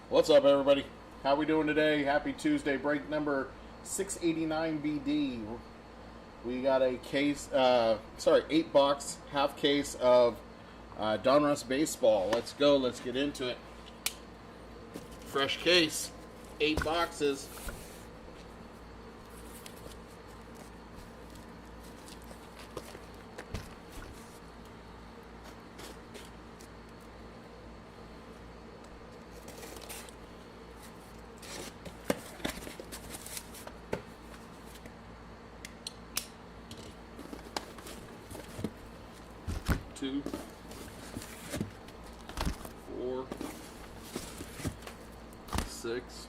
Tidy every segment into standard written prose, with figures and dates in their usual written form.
What's up, everybody? How we doing today? Happy Tuesday. Break number 689 BD. We got a case, 8-box, half case of Donruss baseball. Let's go. Let's get into it. Fresh case, 8 boxes. Two, 4, 6,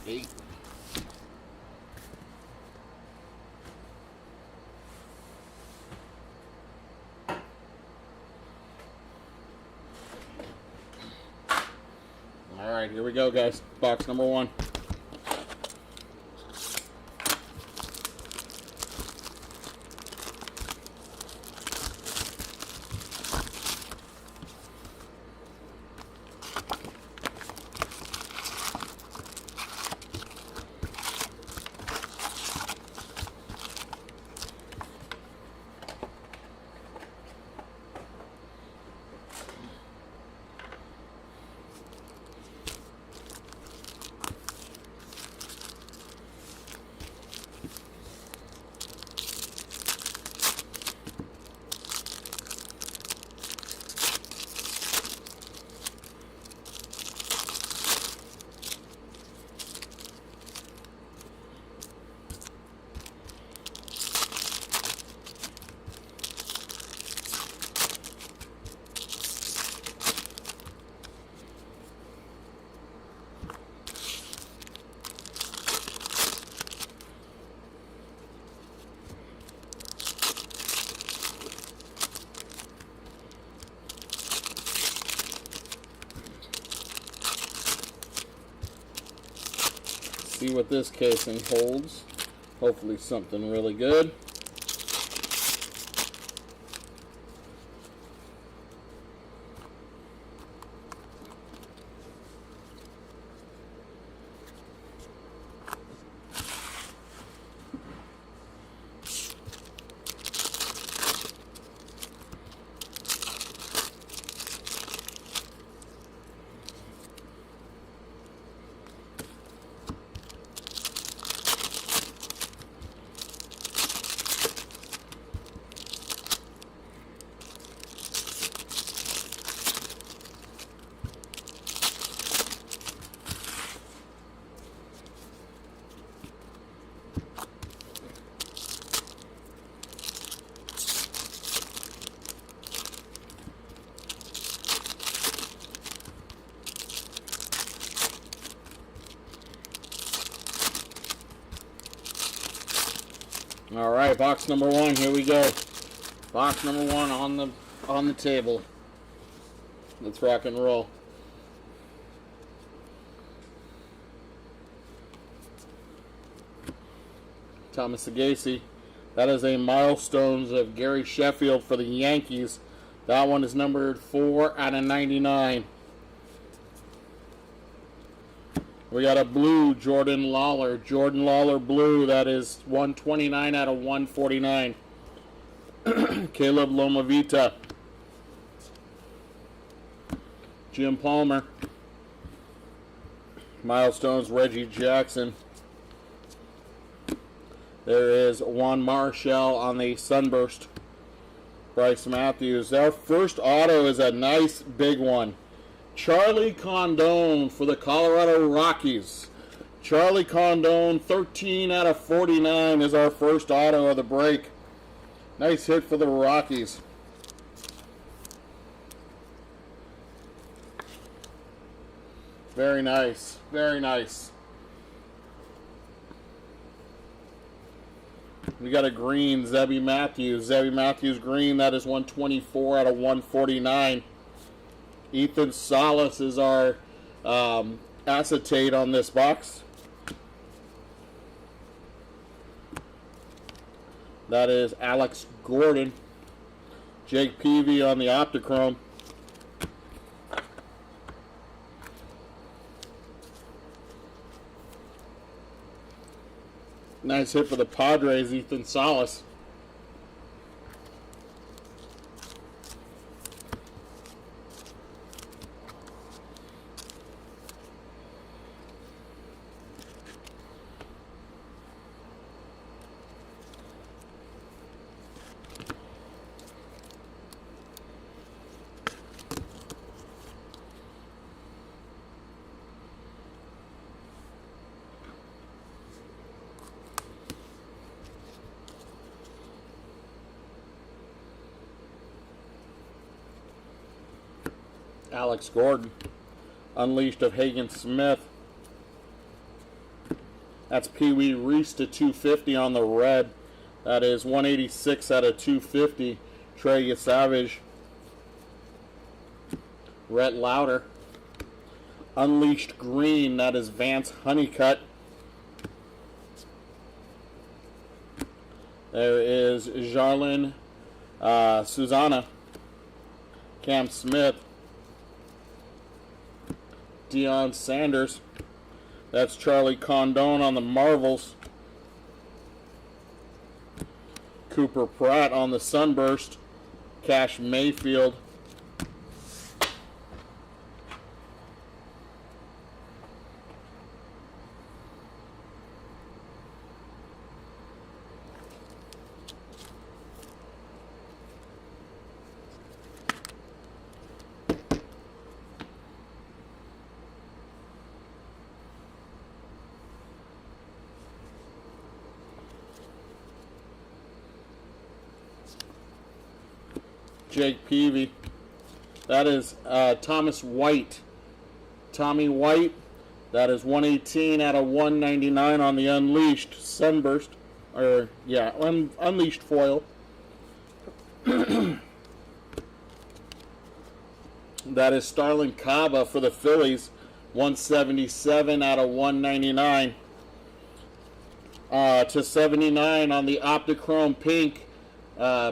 8. All right, here we go, guys. Box number 1. See what this casing holds. Hopefully something really good. All right, box number 1. Here we go. Box number 1 on the table. Let's rock and roll. Thomas Sagasi. That is a Milestones of Gary Sheffield for the Yankees. That one is numbered 4/99. We got a blue Jordan Lawler blue. That is 129/149. Caleb Lomavita. Jim Palmer. Milestones Reggie Jackson. There is Juan Marshall on the Sunburst. Bryce Matthews. Our first auto is a nice big one. Charlie Condon for the Colorado Rockies. Charlie Condon, 13/49 is our first auto of the break. Nice hit for the Rockies. Very nice. Very nice. We got a green, Zebby Matthews. Zebby Matthews green, that is 124/149. Ethan Salas is our acetate on this box. That is Alex Gordon. Jake Peavy on the Optichrome. Nice hit for the Padres, Ethan Salas. Alex Gordon, Unleashed of Hagen Smith. That's Pee Wee Reese to 250 on the red. That is 186 out of 250. Trey Savage. Rhett Lauder. Unleashed Green, that is Vance Honeycutt. There is Jarlin Susanna. Cam Smith. Deion Sanders. That's Charlie Condon on the Marvels. Cooper Pratt on the Sunburst. Cash Mayfield. Jake Peavy. That is Thomas White. Tommy White. That is 118 out of 199 on the Unleashed Sunburst. Or, yeah, Unleashed foil. That is Starlin Caba for the Phillies. 177 out of 199. To 79 on the Optichrome Pink.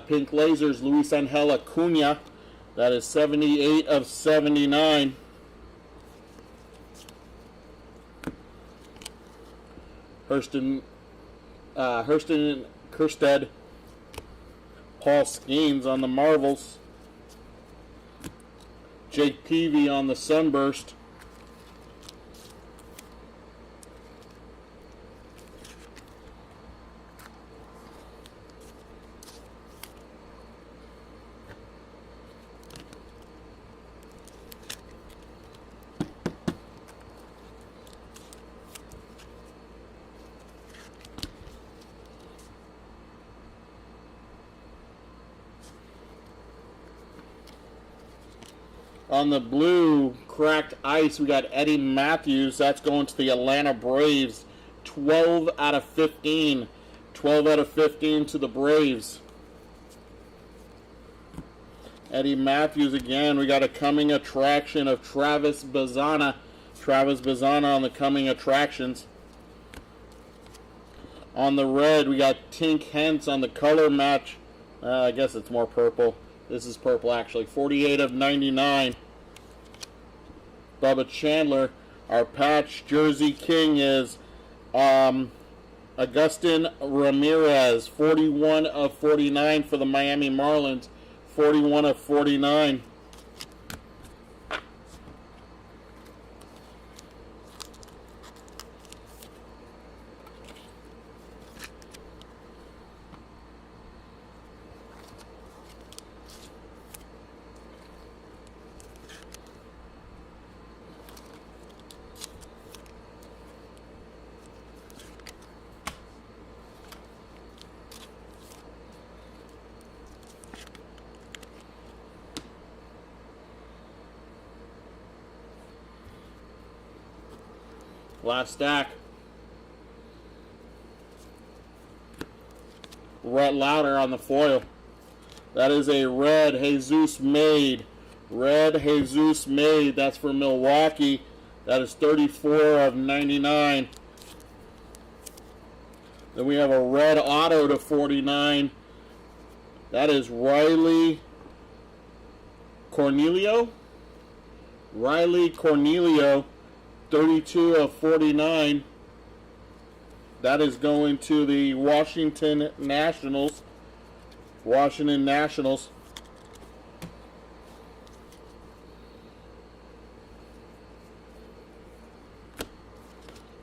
Pink Lasers, Luis Angel Acuna. That is 78 of 79. Hurston Kerstead. Paul Skeens on the Marvels. Jake Peavy on the Sunburst. On the blue, cracked ice, we got Eddie Matthews. That's going to the Atlanta Braves. 12 out of 15. 12 out of 15 to the Braves. Eddie Matthews again. We got a coming attraction of Travis Bazana. Travis Bazana on the coming attractions. On the red, we got Tink Hence on the color match. I guess it's more purple. This is purple, actually. 48 of 99. Bubba Chandler. Our patch jersey king is Agustin Ramirez. 41 of 49 for the Miami Marlins. 41 of 49. Last stack. Rhett Lauder on the foil. That is a red Jesus Made. Red Jesus Made. That's for Milwaukee. That is 34 of 99. Then we have a red auto to 49. That is Riley Cornelio. Riley Cornelio. 32 of 49. That is going to the Washington Nationals. Washington Nationals.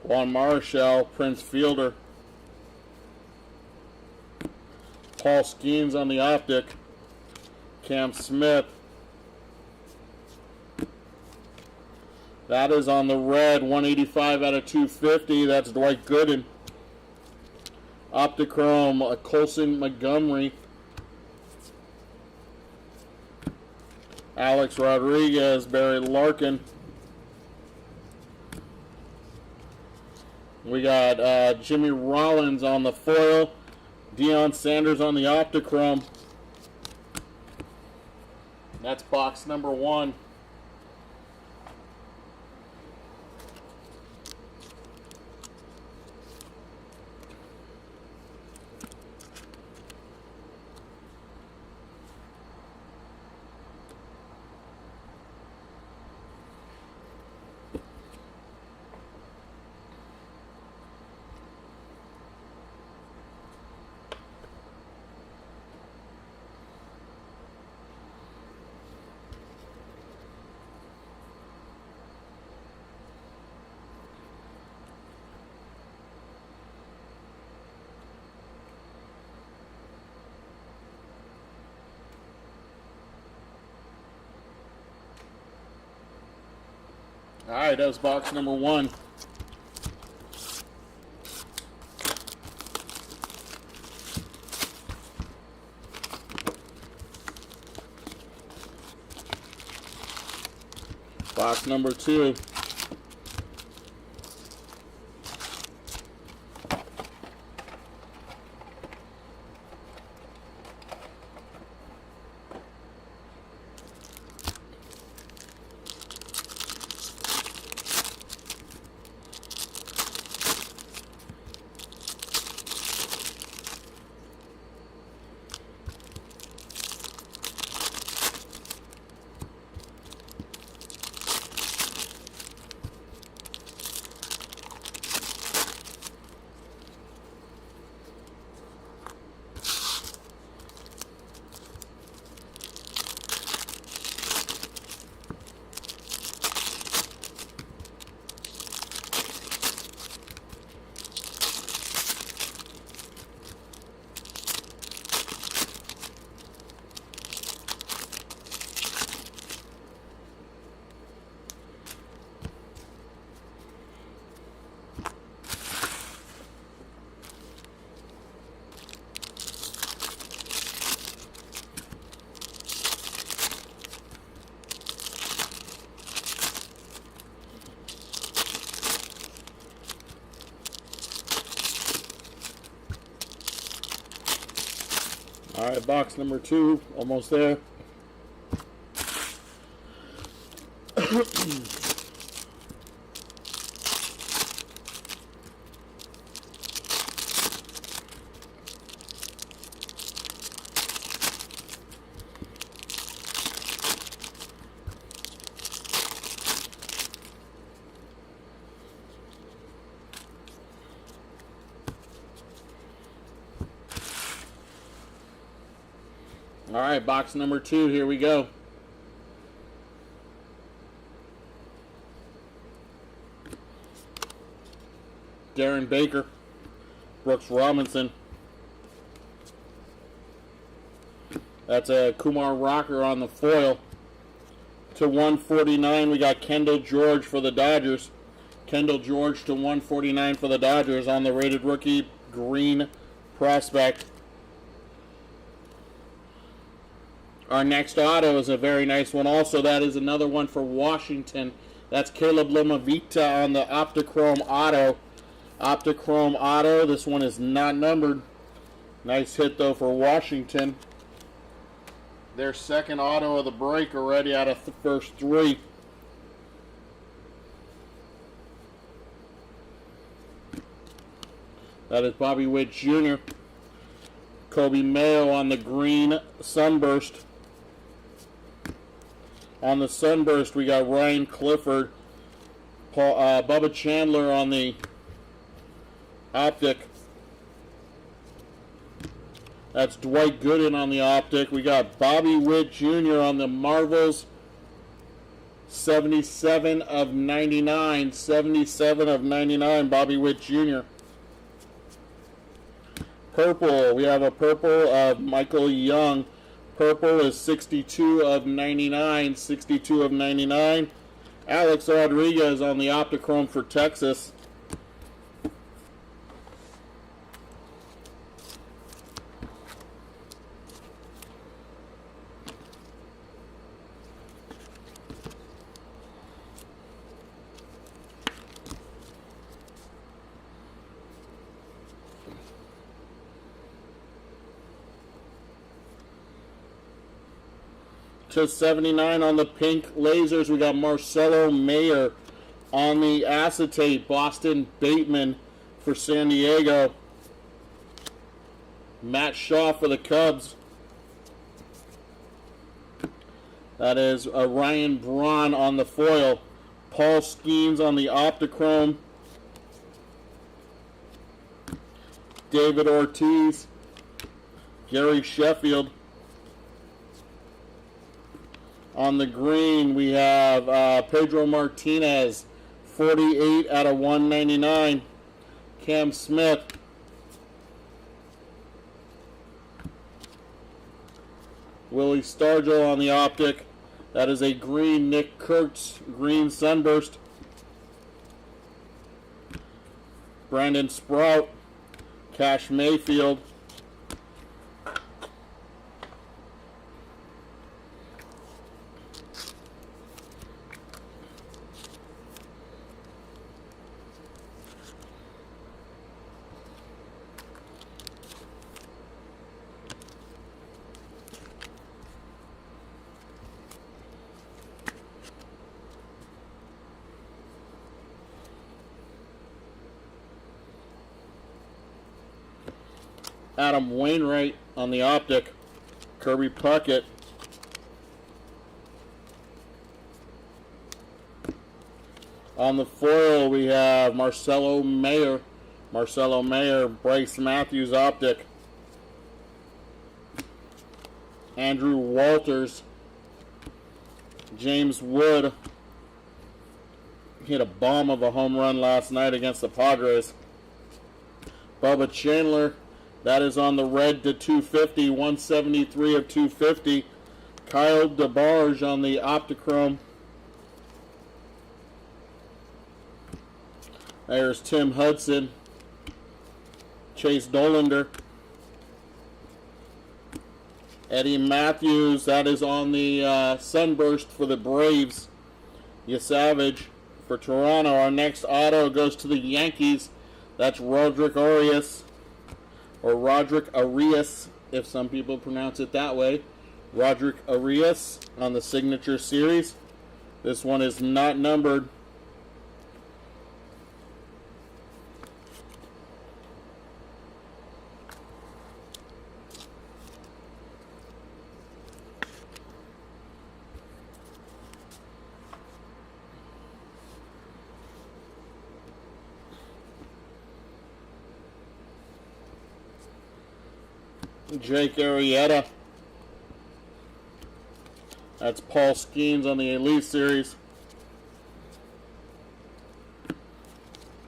Juan Marichal, Prince Fielder. Paul Skeens on the optic. Cam Smith. That is on the red, 185 out of 250. That's Dwight Gooden. Optichrome, Colson Montgomery. Alex Rodriguez, Barry Larkin. We got Jimmy Rollins on the foil. Deion Sanders on the Optichrome. That's box number 1. Alright, that was box number 1. Box number 2. All right, box number 2, almost there. All right, box number 2, here we go. Darren Baker, Brooks Robinson. That's a Kumar Rocker on the foil. To 149, we got Kendall George for the Dodgers. Kendall George to 149 for the Dodgers on the rated rookie green prospect. Our next auto is a very nice one also. That is another one for Washington. That's Caleb Limavita on the Optichrome auto. Optichrome auto. This one is not numbered. Nice hit though for Washington. Their second auto of the break already out of the first 3. That is Bobby Witt Jr. Kobe Mayo on the green Sunburst. On the Sunburst, we got Ryan Clifford. Bubba Chandler on the Optic. That's Dwight Gooden on the Optic. We got Bobby Witt Jr. on the Marvels. 77 of 99. 77 of 99, Bobby Witt Jr. Purple. We have a purple of Michael Young. Purple is 62 of 99. 62 of 99. Alex Rodriguez on the Optichrome for Texas. To 79 on the pink lasers, we got Marcelo Mayer. On the acetate, Boston Bateman for San Diego. Matt Shaw for the Cubs. That is Ryan Braun on the foil. Paul Skeens on the Optichrome. David Ortiz. Gary Sheffield. On the green, we have Pedro Martinez, 48 out of 199. Cam Smith. Willie Stargell on the Optic. That is a green Nick Kurtz, green Sunburst. Brandon Sprout. Cash Mayfield. Adam Wainwright on the Optic. Kirby Puckett. On the foil, we have Marcelo Mayer. Marcelo Mayer, Bryce Matthews Optic. Andrew Walters. James Wood. Hit a bomb of a home run last night against the Padres. Bubba Chandler. That is on the red to 250, 173 of 250. Kyle DeBarge on the Optichrome. There's Tim Hudson. Chase Dollander. Eddie Matthews, that is on the Sunburst for the Braves. Savage for Toronto. Our next auto goes to the Yankees. That's Roderick Arias. Or Roderick Arias, if some people pronounce it that way. Roderick Arias on the Signature Series. This one is not numbered. Jake Arrieta. That's Paul Skeens on the Elite Series.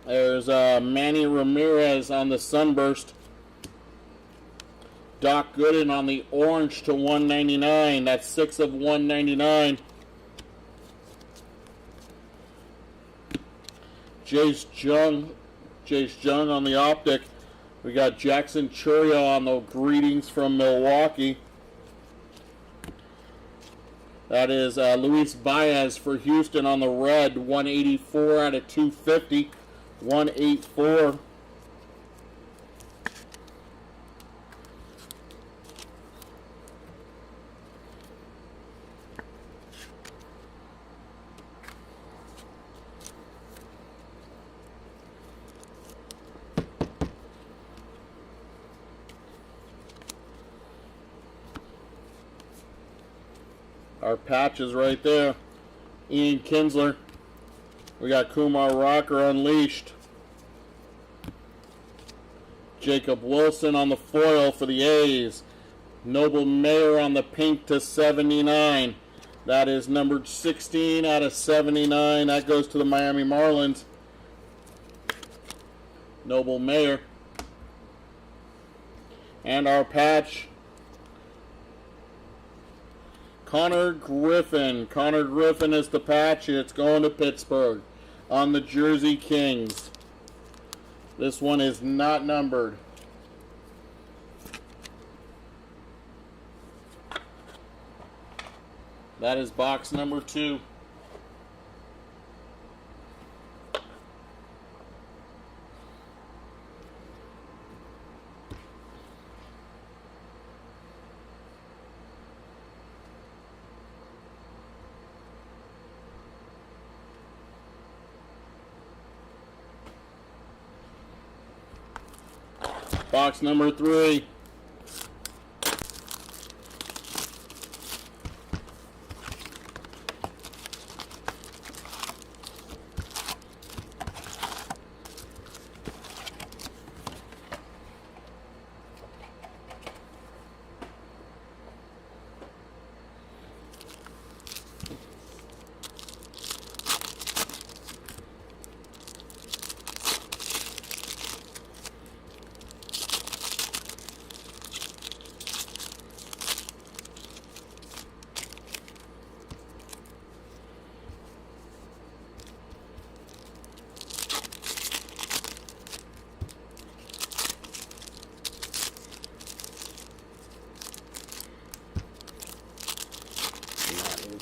There's Manny Ramirez on the Sunburst. Doc Gooden on the Orange to 199. That's 6 of 199. Jace Jung on the Optic. We got Jackson Churio on the Greetings from Milwaukee. That is Luis Baez for Houston on the red. 184 out of 250. 184. Our patch is right there. Ian Kinsler. We got Kumar Rocker Unleashed. Jacob Wilson on the foil for the A's. Noble Mayer on the pink to 79. That is numbered 16 out of 79. That goes to the Miami Marlins. Noble Mayer. And our patch, Connor Griffin. Connor Griffin is the patch. It's going to Pittsburgh on the Jersey Kings. This one is not numbered. That is box number 2. Box number 3.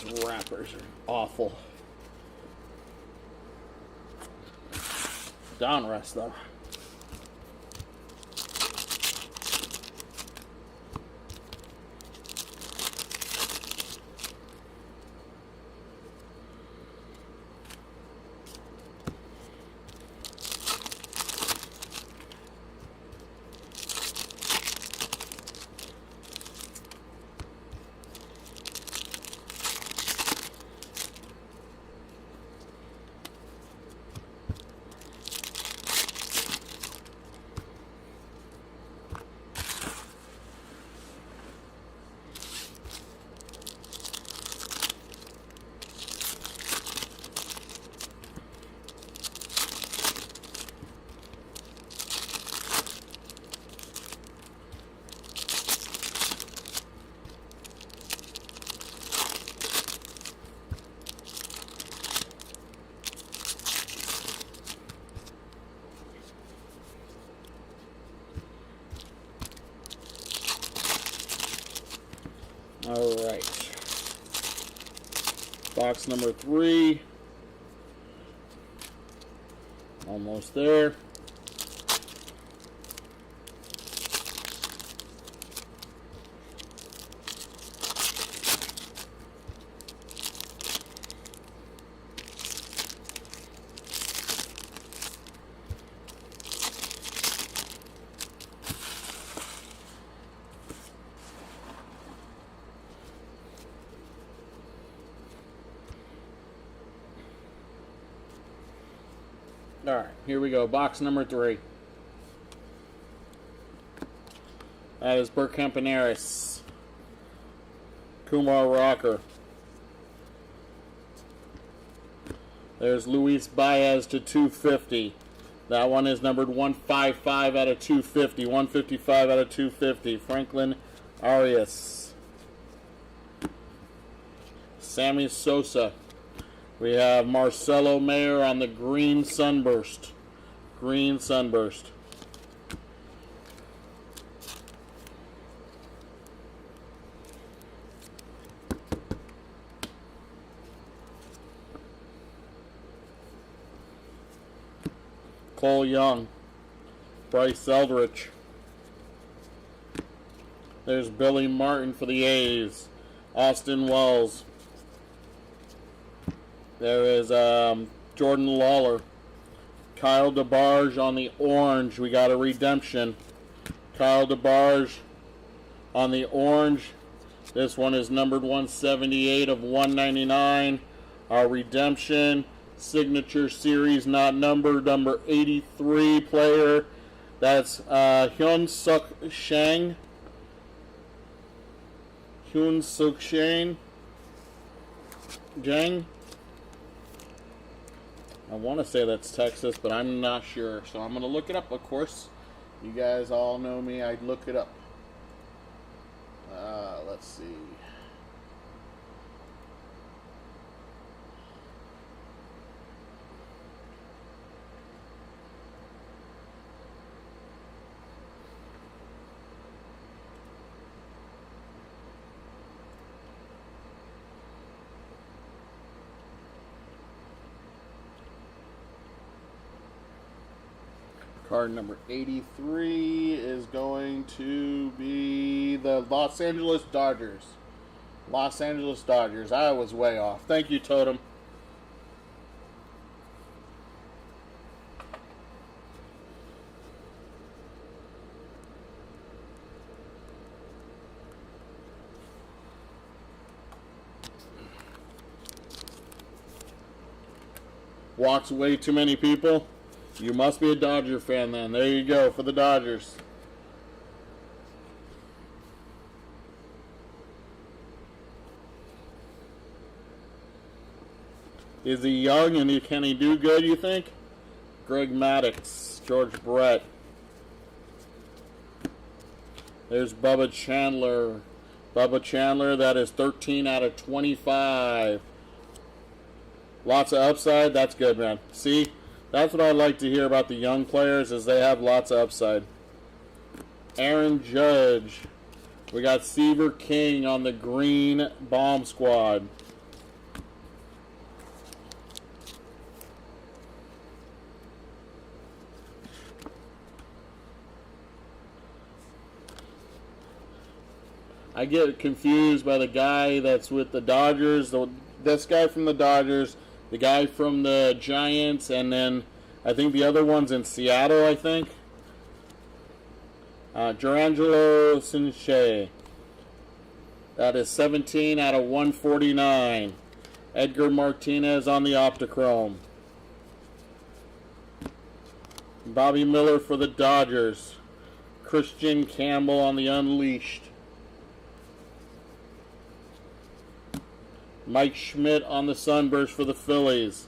These wrappers are awful. Donruss though. All right. Box number 3. Almost there. All right, here we go. Box number 3. That is Bert Campaneris. Kumar Rocker. There's Luis Baez to 250. That one is numbered 155 out of 250. 155 out of 250. Franklin Arias. Sammy Sosa. We have Marcelo Mayer on the green sunburst. Green sunburst. Cole Young. Bryce Eldridge. There's Billy Martin for the A's. Austin Wells. There is Jordan Lawler. Kyle DeBarge on the orange. We got a redemption. Kyle DeBarge on the orange. This one is numbered 178 of 199. Our redemption. Signature series not numbered. Number 83 player. That's Hyun Suk Shang. Hyun Suk Shang. Jang. I want to say that's Texas, but I'm not sure. So I'm going to look it up, of course. You guys all know me. I'd look it up. Let's see. Card number 83 is going to be the Los Angeles Dodgers. Los Angeles Dodgers. I was way off. Thank you, Totem. Walks way too many people. You must be a Dodger fan then. There you go for the Dodgers. Is he young and can he do good, you think? Greg Maddux, George Brett. There's Bubba Chandler. Bubba Chandler, that is 13 out of 25. Lots of upside. That's good, man. See? That's what I like to hear about the young players is they have lots of upside. Aaron Judge. We got Seaver King on the green bomb squad. I get confused by the guy that's with the Dodgers. This guy from the Dodgers. The guy from the Giants, and then I think the other one's in Seattle, I think. Gerangelo Sinche. That is 17 out of 149. Edgar Martinez on the Optichrome. Bobby Miller for the Dodgers. Christian Campbell on the Unleashed. Mike Schmidt on the Sunburst for the Phillies.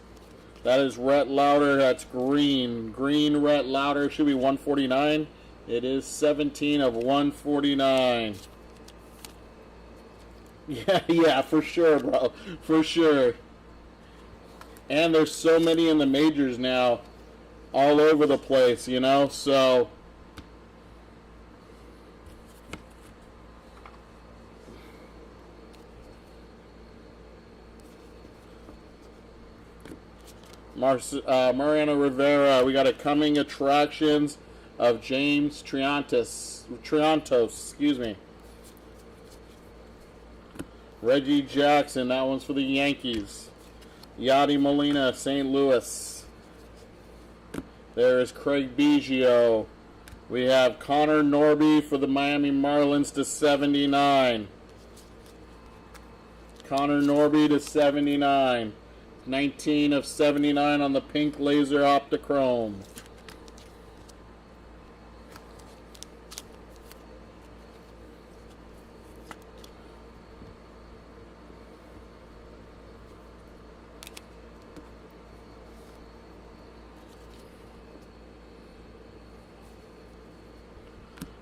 That is Rhett Lauder. That's green. Green Rhett Lauder. Should be 149. It is 17 of 149. Yeah, for sure, bro. For sure. And there's so many in the majors now. All over the place, you know? So... Mariano Rivera. We got a coming attractions of James Triantos, excuse me. Reggie Jackson, that one's for the Yankees. Yadi Molina, St. Louis. There is Craig Biggio. We have Connor Norby for the Miami Marlins to 79. Connor Norby to 79. 19 of 79 on the pink laser Optichrome.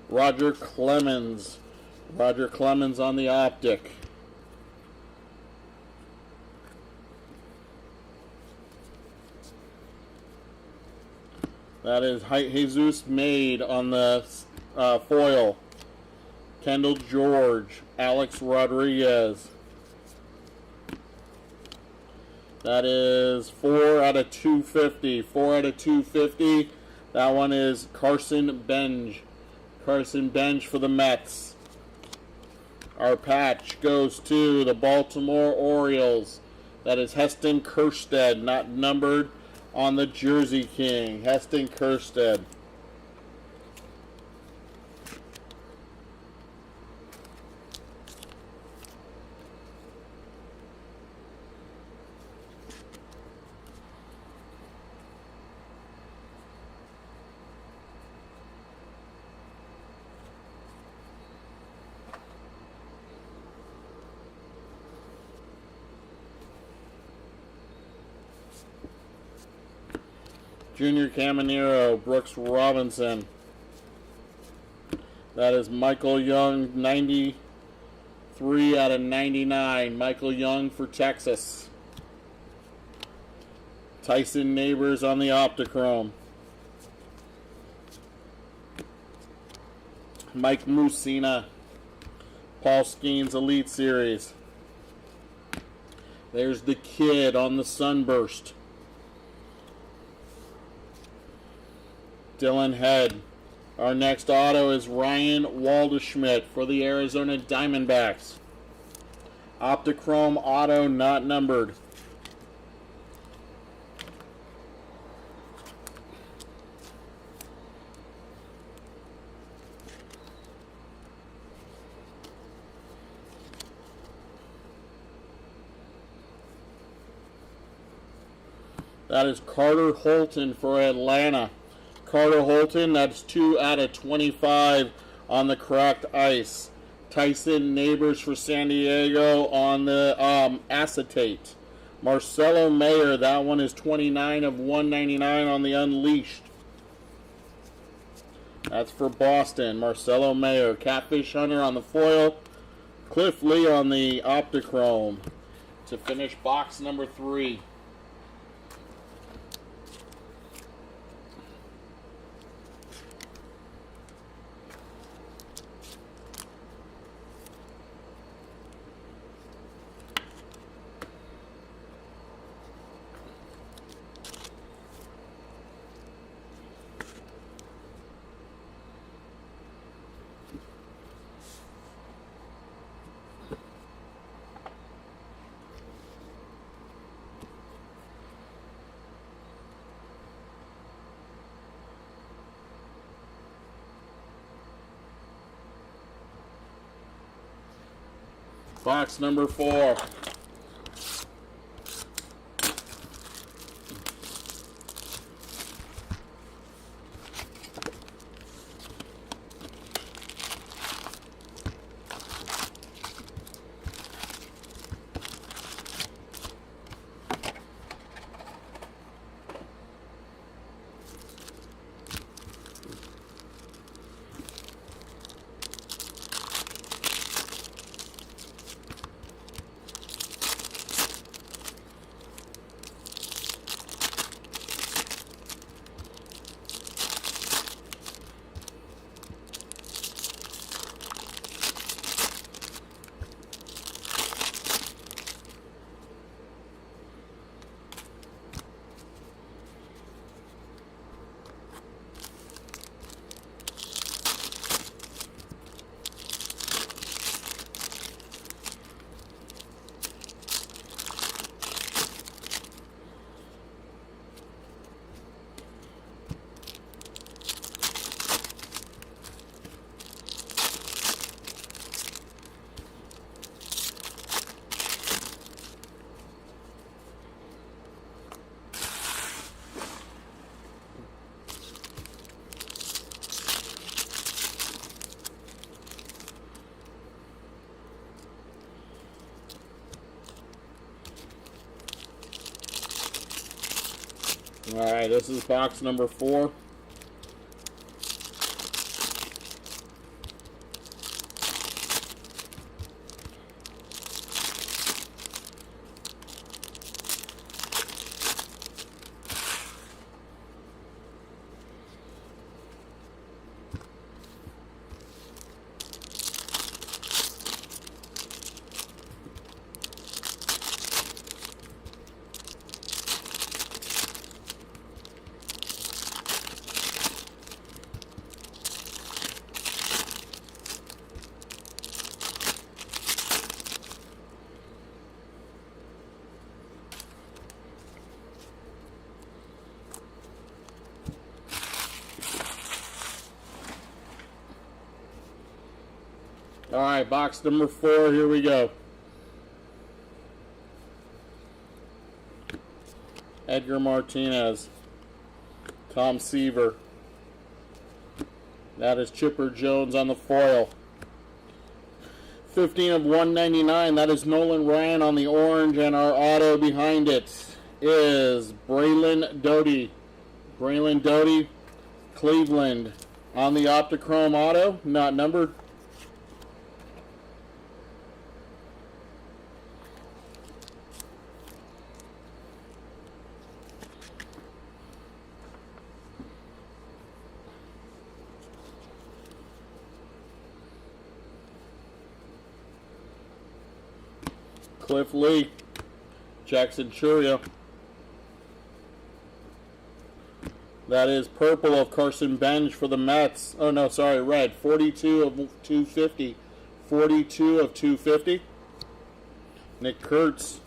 Roger Clemens. Roger Clemens on the Optic. That is Jesus Made on the foil. Kendall George. Alex Rodriguez. That is 4 out of 250. 4 out of 250. That one is Carson Benj. Carson Benj for the Mets. Our patch goes to the Baltimore Orioles. That is Heston Kjerstad, not numbered on the Jersey King. Heston Kjerstad. Junior Caminero, Brooks Robinson. That is Michael Young, 93 out of 99. Michael Young for Texas. Tyson Neighbors on the Optichrome. Mike Mussina, Paul Skeens Elite Series. There's the Kid on the Sunburst. Dylan Head. Our next auto is Ryan Waldschmidt for the Arizona Diamondbacks. Optichrome auto not numbered. That is Carter Holton for Atlanta. Carter Holton, that's 2 out of 25 on the cracked ice. Tyson Neighbors for San Diego on the acetate. Marcelo Mayer, that one is 29 of 199 on the unleashed. That's for Boston. Marcelo Mayer. Catfish Hunter on the foil. Cliff Lee on the Optichrome to finish box number 3. Box number 4. Alright, this is box number 4. Alright, box number 4, here we go. Edgar Martinez. Tom Seaver. That is Chipper Jones on the foil. 15 of 199. That is Nolan Ryan on the orange, and our auto behind it is Braylon Doty. Braylon Doty, Cleveland. On the Optichrome auto, not numbered. Cliff Lee, Jackson Churio. That is purple of Carson Bench for the Mets. Oh no, sorry, red. 42 of 250. 42 of 250. Nick Kurtz.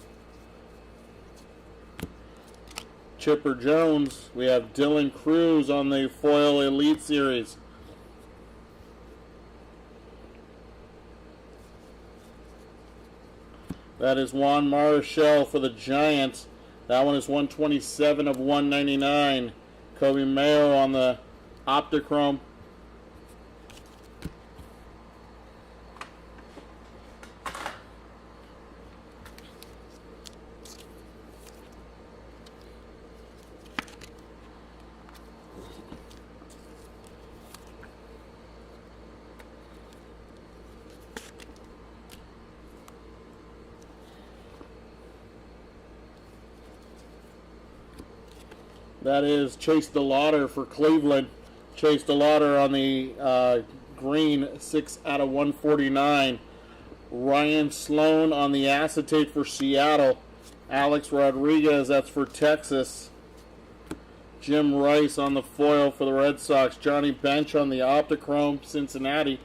Chipper Jones. We have Dylan Cruz on the Foil Elite Series. That is Juan Marichal for the Giants. That one is 127 of 199. Kobe Mayo on the Optichrome. That is Chase DeLauder for Cleveland. Chase DeLauder on the green, 6 out of 149. Ryan Sloan on the acetate for Seattle. Alex Rodriguez, that's for Texas. Jim Rice on the foil for the Red Sox. Johnny Bench on the Optichrome, Cincinnati.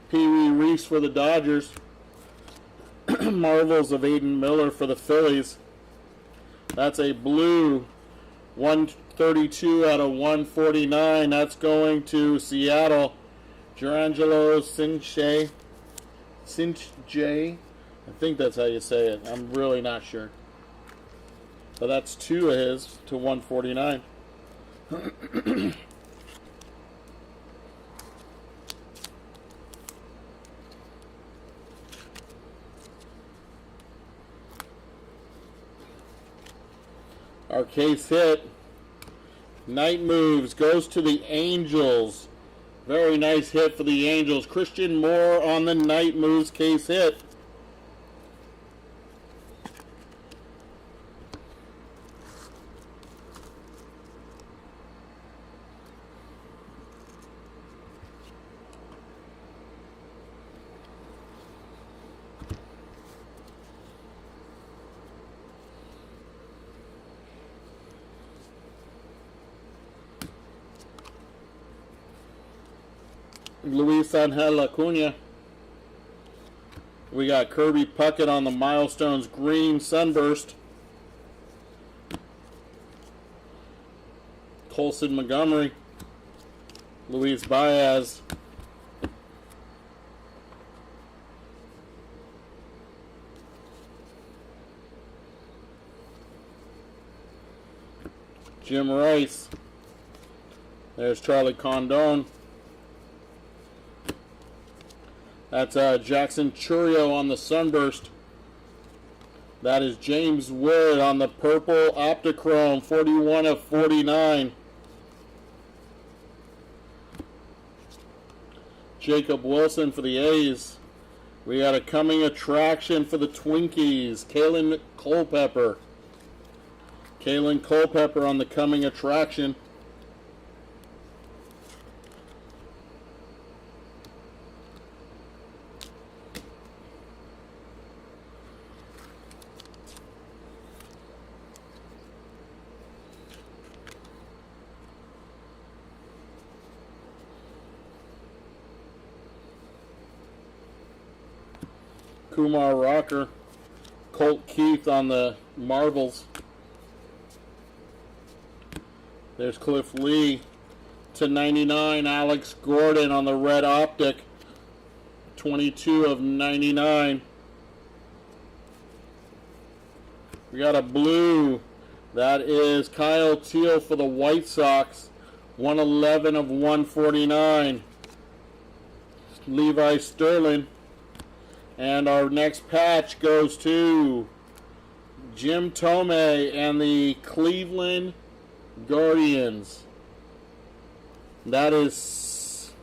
Pee Wee Reese for the Dodgers. Marvels of Aiden Miller for the Phillies. That's a blue, 132 out of 149. That's going to Seattle. Gerangelo Cinche. I think that's how you say it. I'm really not sure. But that's two of his to 149. Our case hit. Night Moves goes to the Angels. Very nice hit for the Angels. Christian Moore on the Night Moves case hit. Luis Angel Acuna. We got Kirby Puckett on the Milestones green Sunburst. Colson Montgomery. Luis Baez. Jim Rice. There's Charlie Condon. That's Jackson Churio on the Sunburst. That is James Wood on the purple Optichrome, 41 of 49. Jacob Wilson for the A's. We got a coming attraction for the Twinkies, Kalen Culpepper. Kalen Culpepper on the coming attraction. Kumar Rocker, Colt Keith on the Marvels. There's Cliff Lee to 99. Alex Gordon on the red optic, 22 of 99. We got a blue. That is Kyle Teal for the White Sox, 111 of 149. Levi Sterling. And our next patch goes to Jim Tomei and the Cleveland Guardians. That is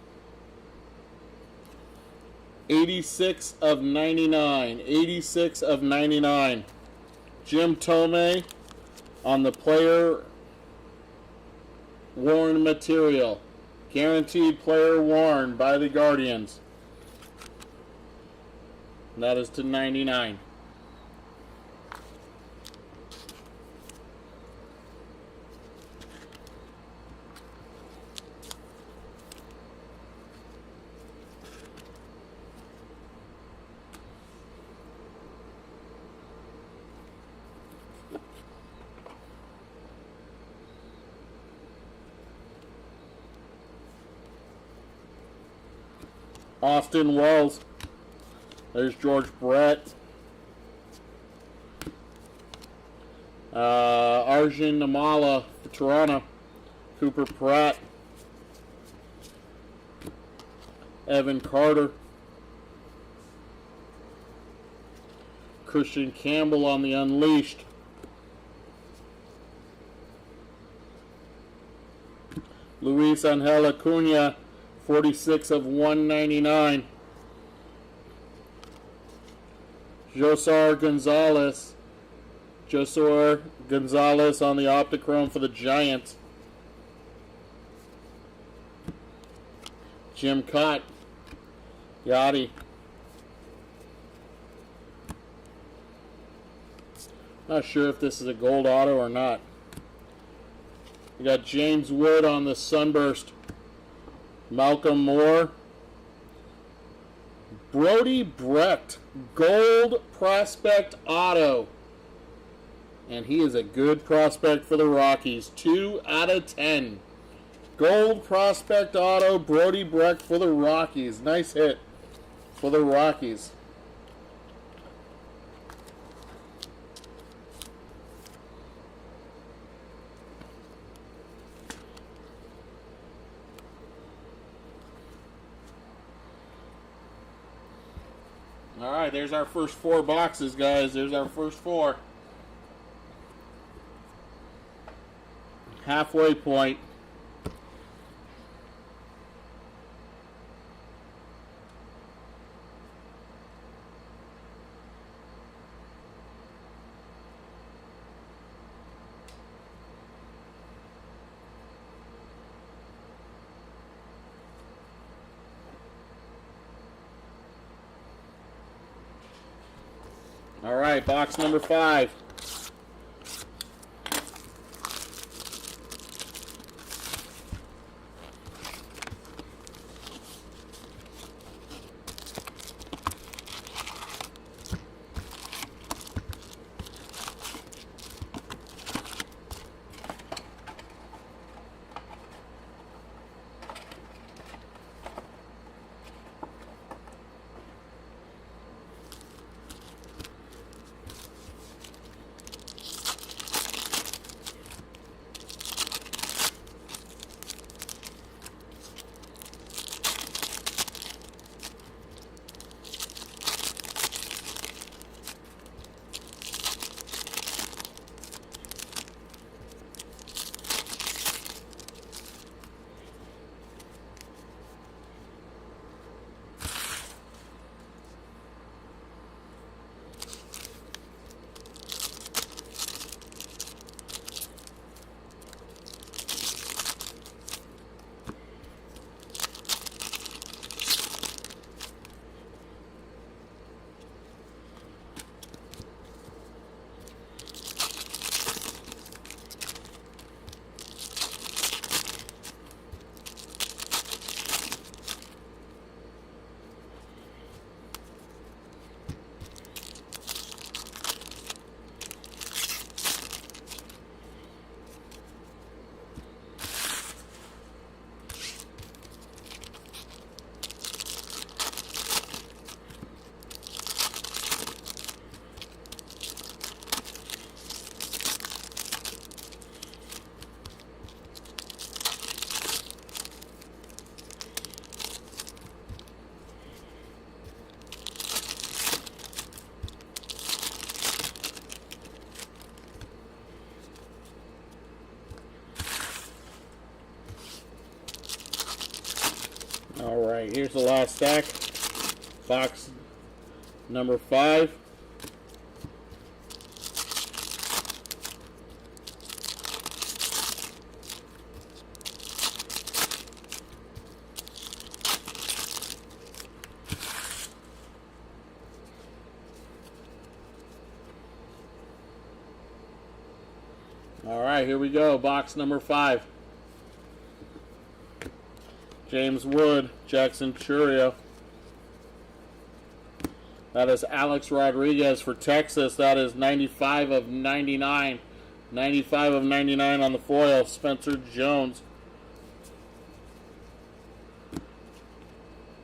86 of 99. 86 of 99. Jim Tomei on the player worn material. Guaranteed player worn by the Guardians. That is to 99. Austin Wells. There's George Brett. Arjun Namala for Toronto. Cooper Pratt. Evan Carter. Christian Campbell on the Unleashed. Luis Angel Acuna, 46 of 199. Josar Gonzalez on the Optichrome for the Giants. Jim Cott, Yachty. Not sure if this is a gold auto or not. We got James Wood on the Sunburst. Malcolm Moore. Brody Brecht, gold prospect auto. And he is a good prospect for the Rockies. 2 out of 10. Gold prospect auto, Brody Brecht for the Rockies. Nice hit for the Rockies. All right, there's our first 4 boxes, guys. There's our first 4. Halfway point. All right, box number 5. Alright, here's the last stack. Box number 5. Alright, here we go. Box number 5. James Wood, Jackson Churio. That is Alex Rodriguez for Texas. That is 95 of 99. 95 of 99 on the foil. Spencer Jones.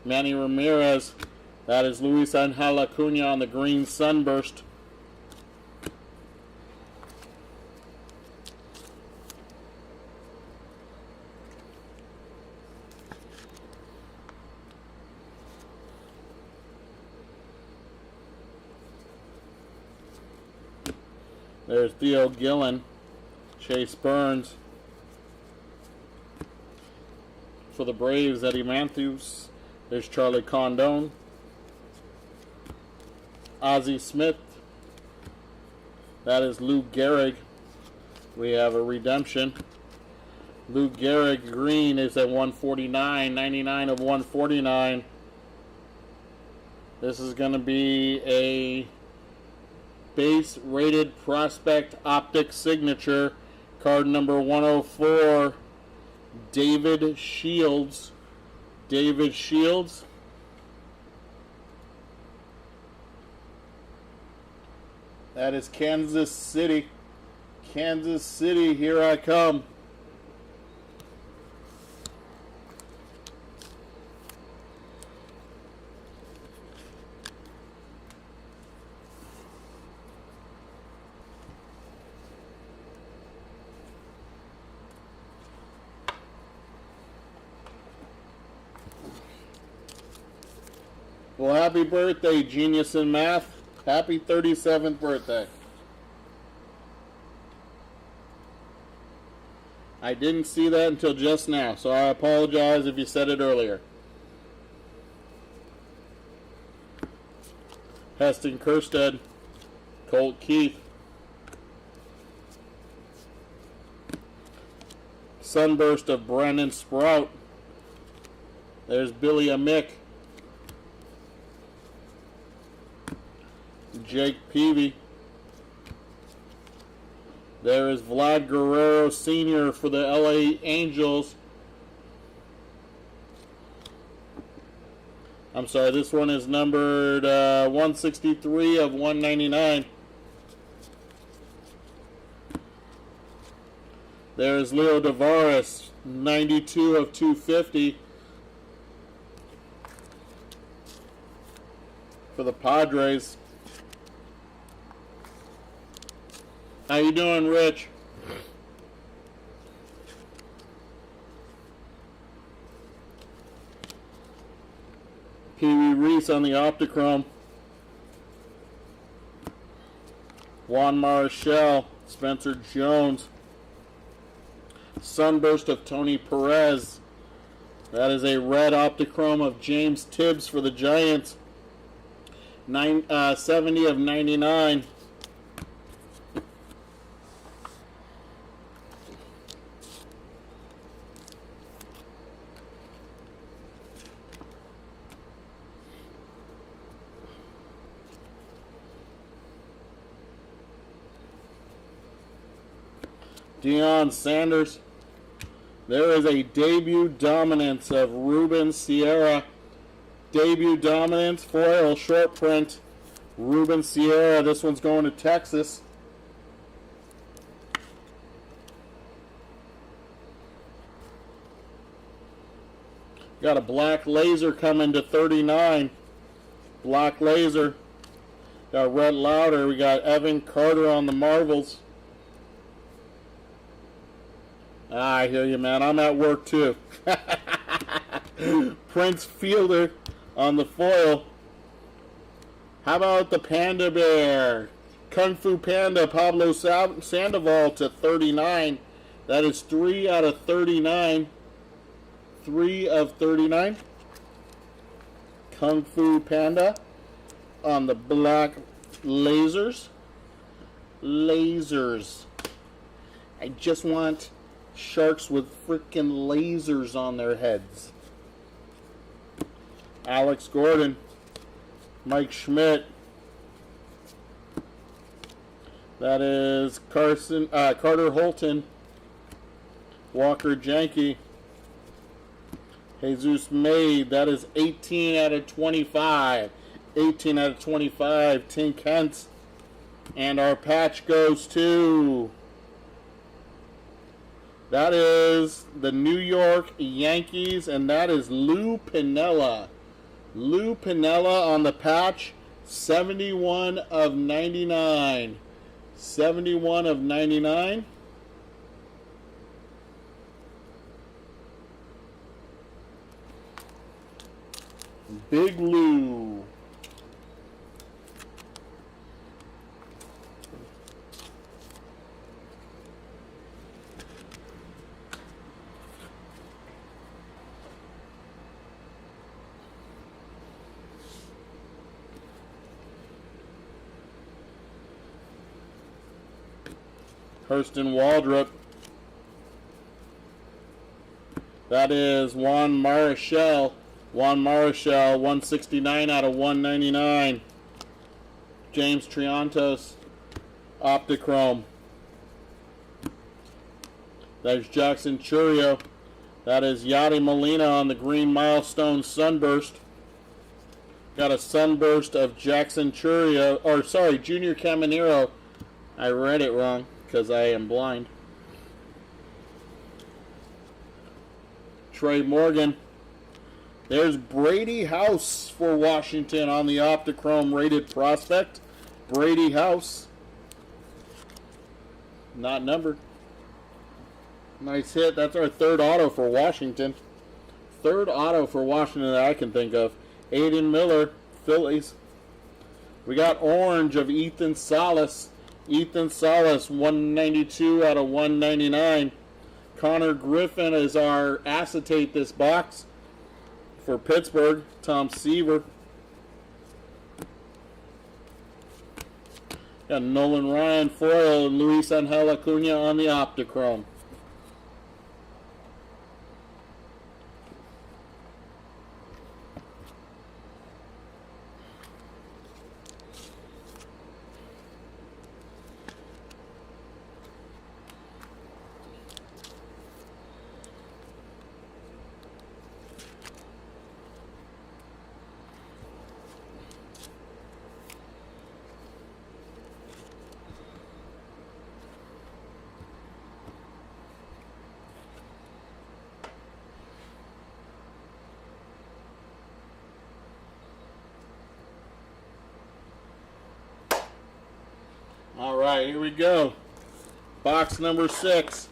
Manny Ramirez. That is Luis Angel Acuna on the green sunburst. There's Theo Gillen, Chase Burns. For the Braves, Eddie Matthews. There's Charlie Condon. Ozzie Smith. That is Lou Gehrig. We have a redemption. Lou Gehrig green is at 149, 99 of 149. This is going to be a base rated prospect optic signature. Card number 104. David Shields. David Shields. That is Kansas City. Kansas City, here I come. Well, happy birthday, Genius in Math. Happy 37th birthday. I didn't see that until just now, so I apologize if you said it earlier. Heston Kjerstad, Colt Keith. Sunburst of Brandon Sprout. There's Billy Amick. Jake Peavy. There is Vlad Guerrero Sr. for the LA Angels. I'm sorry, this one is numbered 163 of 199. There's Leo Tavares, 92 of 250 for the Padres. How you doing, Rich? Pee Wee Reese on the Optichrome. Juan Marichal, Spencer Jones. Sunburst of Tony Perez. That is a red Optichrome of James Tibbs for the Giants. 70 of 99. Deion Sanders. There is a debut dominance of Ruben Sierra. Debut dominance, foil, short print. Ruben Sierra. This one's going to Texas. Got a black laser coming to 39. Black laser. Got Red Lauder. We got Evan Carter on the Marvels. I hear you, man. I'm at work, too. Prince Fielder on the foil. How about the Panda Bear? Kung Fu Panda, Pablo Sandoval to 39. That is 3 out of 39. 3 of 39. Kung Fu Panda on the black lasers. Lasers. I just want sharks with freaking lasers on their heads. Alex Gordon. Mike Schmidt. That is Carter Holton. Walker Janke. Jesus Maid. That is 18 out of 25. 18 out of 25. Tim Kent. And our patch goes to... That is the New York Yankees. And that is Lou Piniella. Lou Piniella on the patch. 71 of 99. 71 of 99. Big Lou. Hurston Waldrop. That is Juan Marichal. Juan Marichal, 169 out of 199. James Triantos, Optichrome. There's Jackson Churio. That is Yadi Molina on the green milestone sunburst. Got a sunburst of Jackson Churio, or sorry, Junior Caminero. I read it wrong because I am blind. Trey Morgan. There's Brady House for Washington on the Optichrome rated prospect. Brady House. Not numbered. Nice hit. That's our third auto for Washington. Third auto for Washington that I can think of. Aiden Miller, Phillies. We got orange of Ethan Salas. Ethan Salas, 192 out of 199. Connor Griffin is our acetate this box for Pittsburgh. Tom Seaver. Got Nolan Ryan foil and Luis Angel Acuna on the Optichrome. All right, here we go. Box number 6.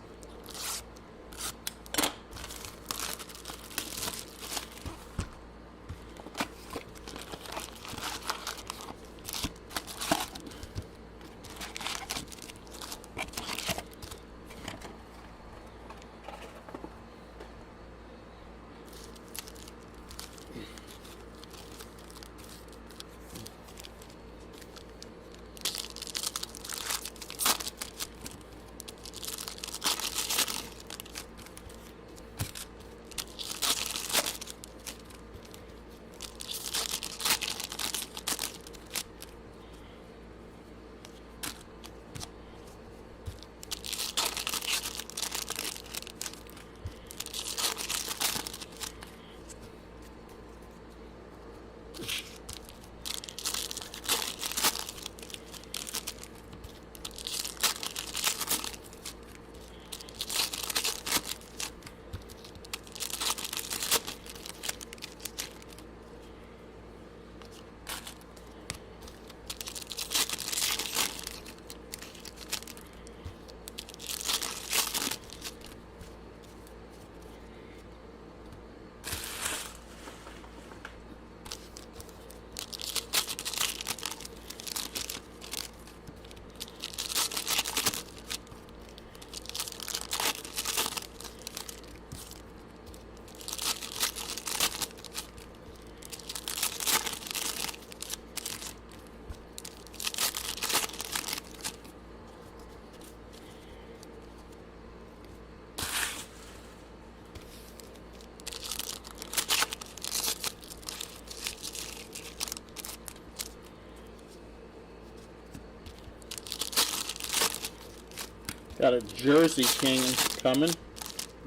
Got a Jersey King coming.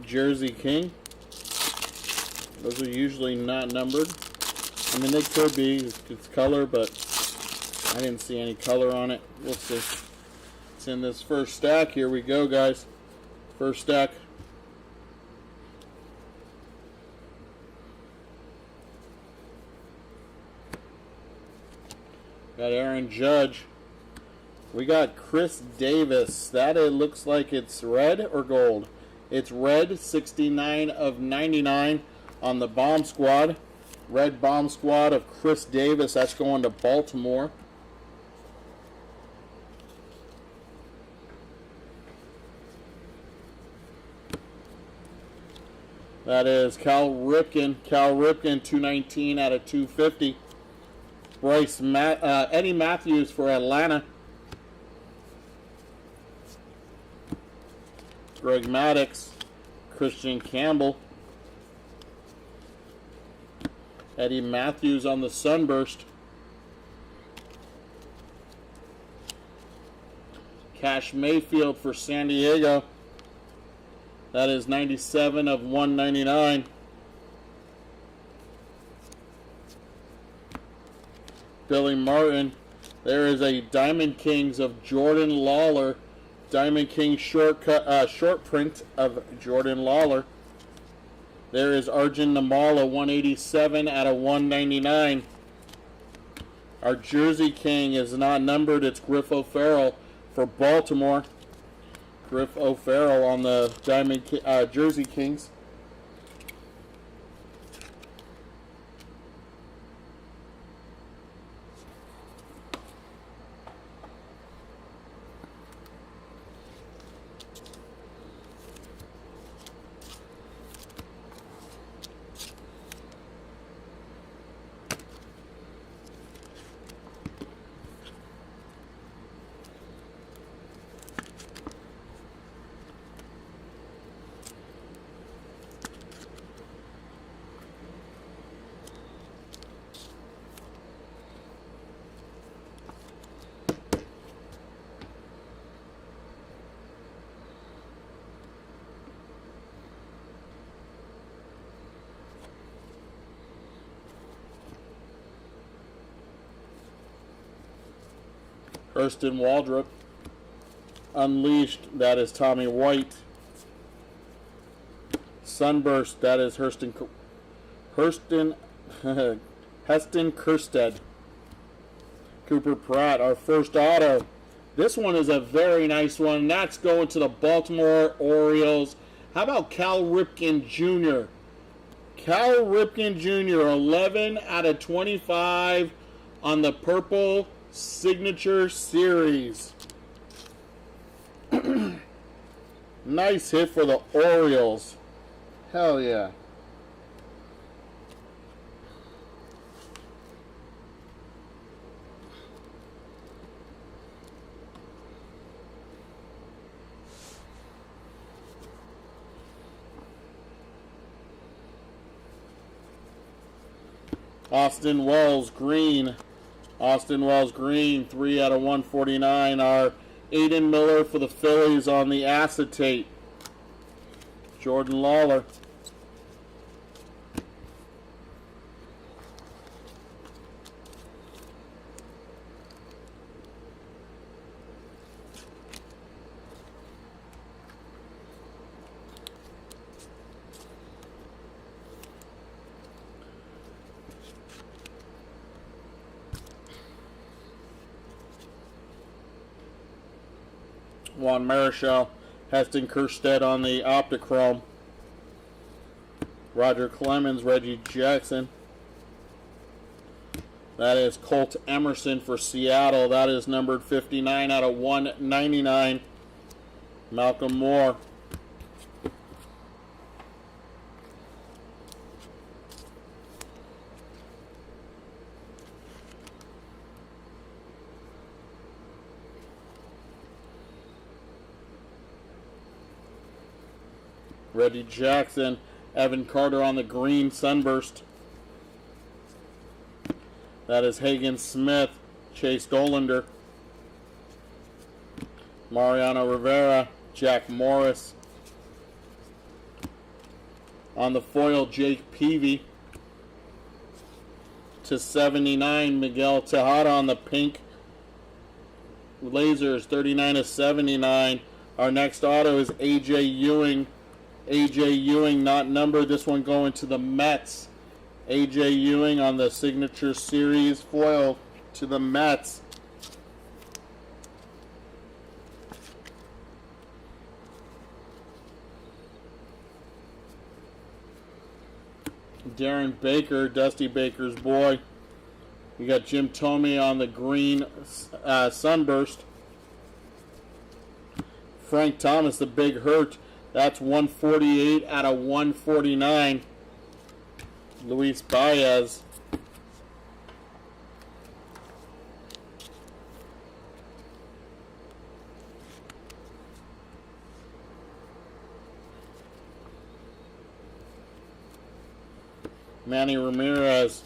Jersey King. Those are usually not numbered. I mean, they could be. It's color, but I didn't see any color on it. We'll see. It's in this first stack. Here we go, guys. First stack. Got Aaron Judge. We got Chris Davis. That it looks like it's red or gold. It's red, 69 of 99 on the bomb squad. Red bomb squad of Chris Davis. That's going to Baltimore. That is Cal Ripken. Cal Ripken, 219 out of 250. Eddie Matthews for Atlanta. Greg Maddux. Christian Campbell. Eddie Matthews on the Sunburst. Cash Mayfield for San Diego. That is 97 of 199. Billy Martin. There is a Diamond Kings of Jordan Lawler. Diamond King short print of Jordan Lawler. There is Arjun Namala, 187 out of 199. Our Jersey King is not numbered. It's Griff O'Farrell for Baltimore. Griff O'Farrell on the Jersey Kings. Hurston Waldrop. Unleashed, that is Tommy White. Sunburst, that is Heston Kjerstad. Cooper Pratt, our first auto. This one is a very nice one. That's going to the Baltimore Orioles. How about Cal Ripken Jr.? Cal Ripken Jr., 11 out of 25 on the Purple Signature Series. Nice hit for the Orioles. Hell yeah. Austin Wells Green. Austin Wells Green, 3 out of 149. Our Aiden Miller for the Phillies on the acetate. Jordan Lawler. Juan Marichal, Heston Kjerstad on the Optichrome. Roger Clemens, Reggie Jackson. That is Colt Emerson for Seattle. That is numbered 59 out of 199. Malcolm Moore. Reggie Jackson, Evan Carter on the green Sunburst. That is Hagen Smith, Chase Dolander. Mariano Rivera, Jack Morris. On the foil, Jake Peavy. To 79, Miguel Tejada on the pink lasers, 39 to 79. Our next auto is A.J. Ewing. A.J. Ewing not numbered. This one going to the Mets. A.J. Ewing on the Signature Series foil to the Mets. Darren Baker, Dusty Baker's boy. You got Jim Thome on the green Sunburst. Frank Thomas, the Big Hurt. That's 148 out of 149. Luis Baez. Manny Ramirez.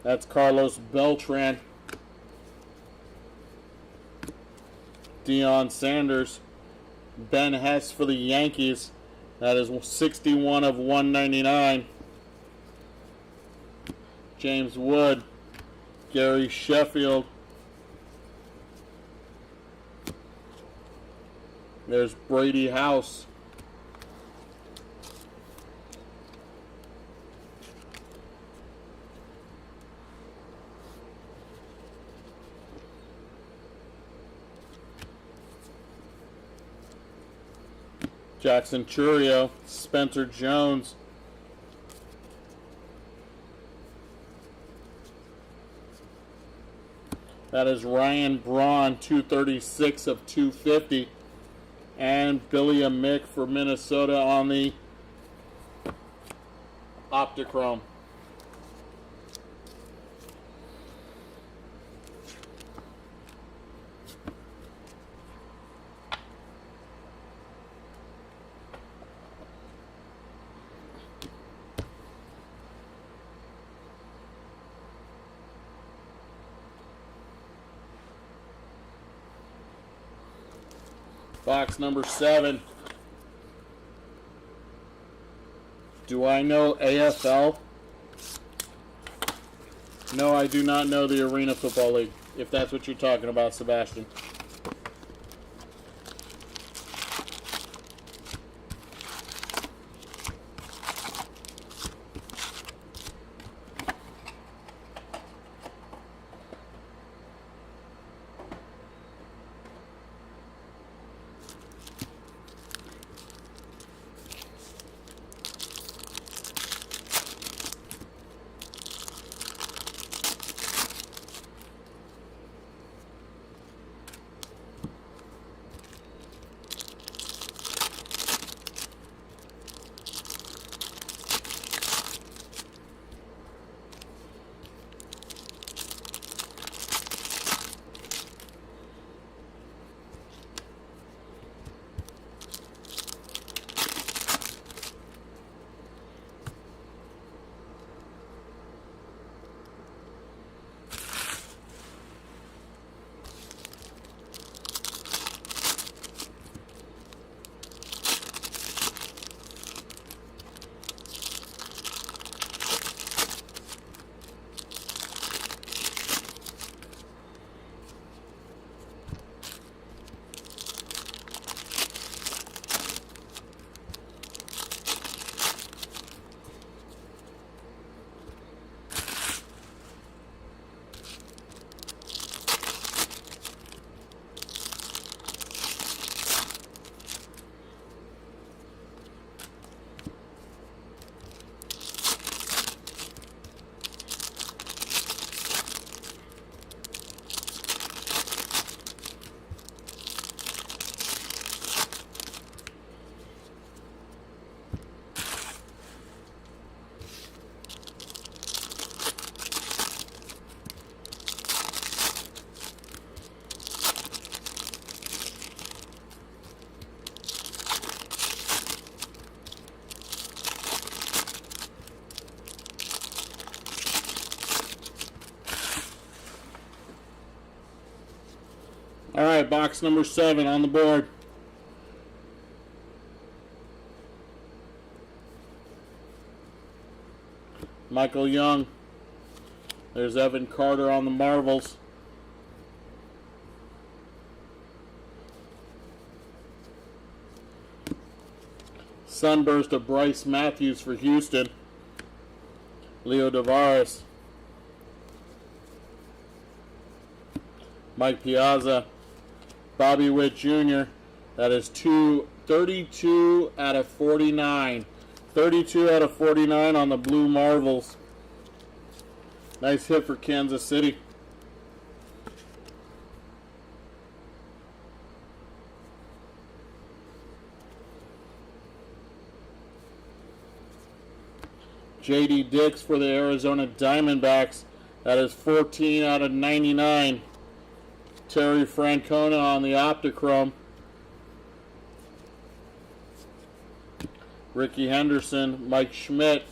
That's Carlos Beltran. Deion Sanders. Ben Hess for the Yankees. That is 61 of 199. James Wood. Gary Sheffield. There's Brady House. Jackson Churio, Spencer Jones. That is Ryan Braun, 236 of 250. And Billy Amick for Minnesota on the Optichrome. Box number 7. Do I know AFL? No, I do not know the Arena Football League, if that's what you're talking about, Sebastian. All right, box number 7 on the board. Michael Young. There's Evan Carter on the Marvels. Sunburst of Bryce Matthews for Houston. Leo Tavares. Mike Piazza. Bobby Witt Jr. That is 32 out of 49. 32 out of 49 on the blue Marvels. Nice hit for Kansas City. J.D. Dix for the Arizona Diamondbacks. That is 14 out of 99. Terry Francona on the Optichrome. Ricky Henderson, Mike Schmidt.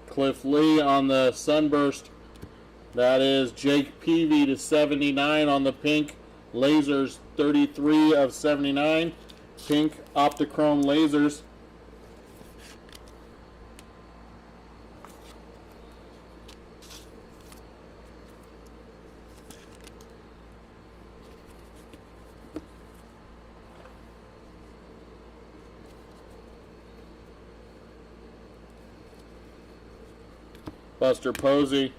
Cliff Lee on the Sunburst. That is Jake Peavy to 79 on the pink. Lasers, 33 of 79. Pink Optichrome lasers. Buster Posey.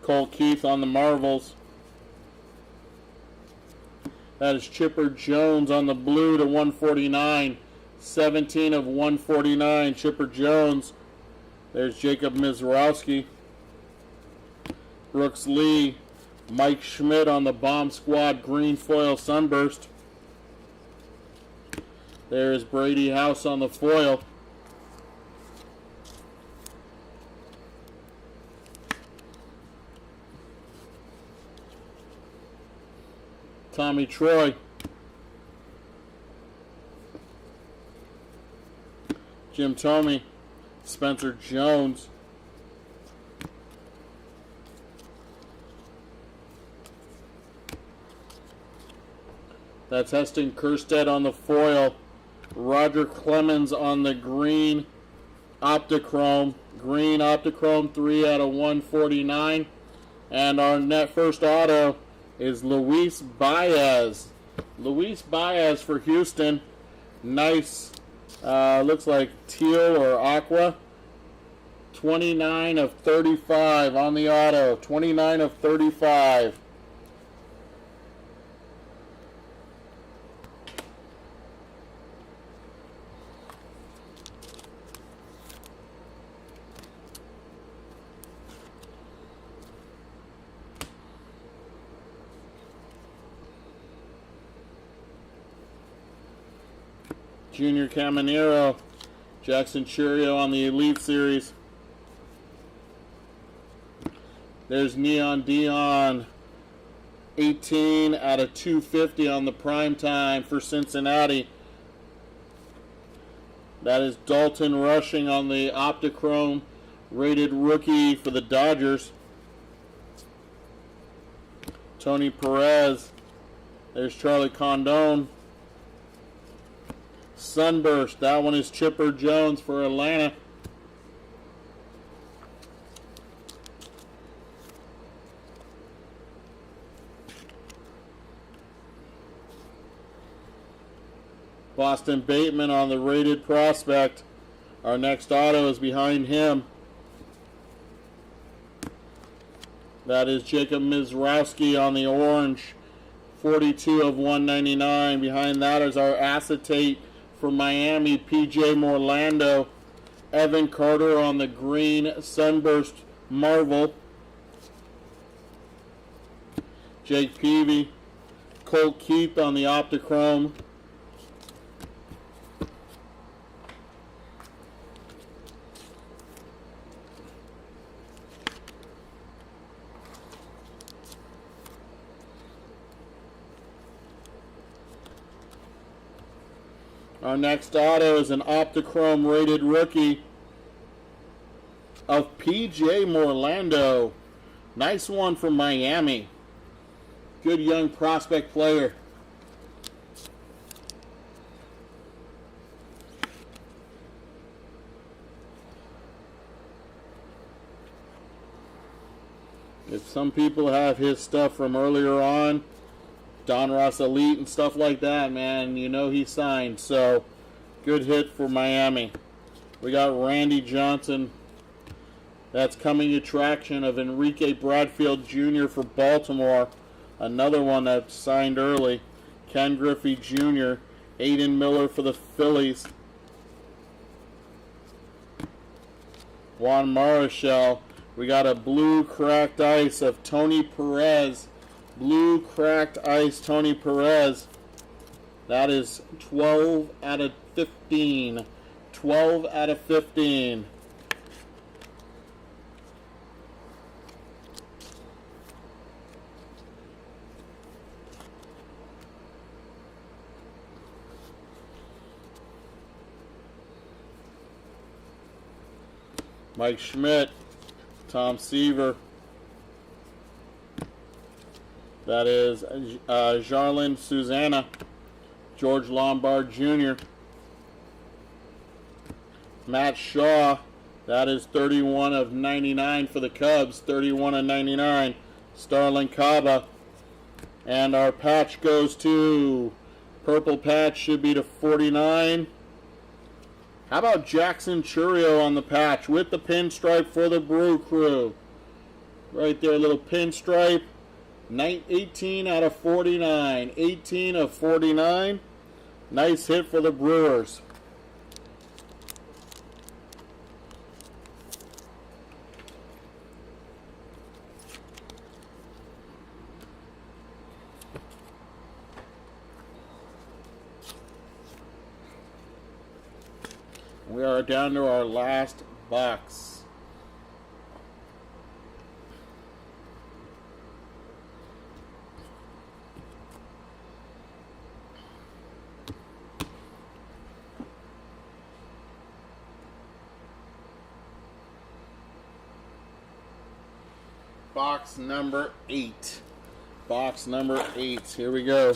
Cole Keith on the Marvels. That is Chipper Jones on the blue to 149. 17 of 149. Chipper Jones. There's Jacob Mizrowski. Brooks Lee. Mike Schmidt on the Bomb Squad green foil Sunburst. There's Brady House on the foil. Tommy Troy. Jim Thome. Spencer Jones. That's Heston Kjerstad on the foil. Roger Clemens on the green Optichrome. Green Optichrome, 3 out of 149. And our net first auto is Luis Baez. Luis Baez for Houston. Nice, looks like teal or aqua. 29 of 35 on the auto. 29 of 35. Junior Caminero, Jackson Churio on the Elite Series. There's Neon Dion, 18 out of 250 on the prime time for Cincinnati. That is Dalton Rushing on the Optichrome, rated rookie for the Dodgers. Tony Perez. There's Charlie Condon. Sunburst, that one is Chipper Jones for Atlanta. Boston Bateman on the rated prospect. Our next auto is behind him. That is Jacob Mizrowski on the orange. 42 of 199. Behind that is our acetate for Miami, P.J. Morlando. Evan Carter on the green Sunburst Marvel. Jake Peavy. Colt Keith on the Optichrome. Our next auto is an Optichrome rated rookie of P.J. Morlando. Nice one from Miami. Good young prospect player. If some people have his stuff from earlier on, Donruss Elite and stuff like that, man, you know he signed. So, good hit for Miami. We got Randy Johnson. That's coming attraction of Enrique Bradfield Jr. for Baltimore. Another one that signed early. Ken Griffey Jr. Aiden Miller for the Phillies. Juan Marichal. We got a blue cracked ice of Tony Perez. Blue cracked ice Tony Perez. That is 12 out of 15. 12 out of 15. Mike Schmidt, Tom Seaver. That is Jarlin Susanna, George Lombard Jr. Matt Shaw, that is 31 of 99 for the Cubs, 31 of 99. Starlin Caba. And our patch goes to, purple patch should be to 49. How about Jackson Churio on the patch with the pinstripe for the Brew Crew? Right there, a little pinstripe. 18 out of 49. 18 of 49. Nice hit for the Brewers. We are down to our last box. Box number 8. Box number 8. Here we go.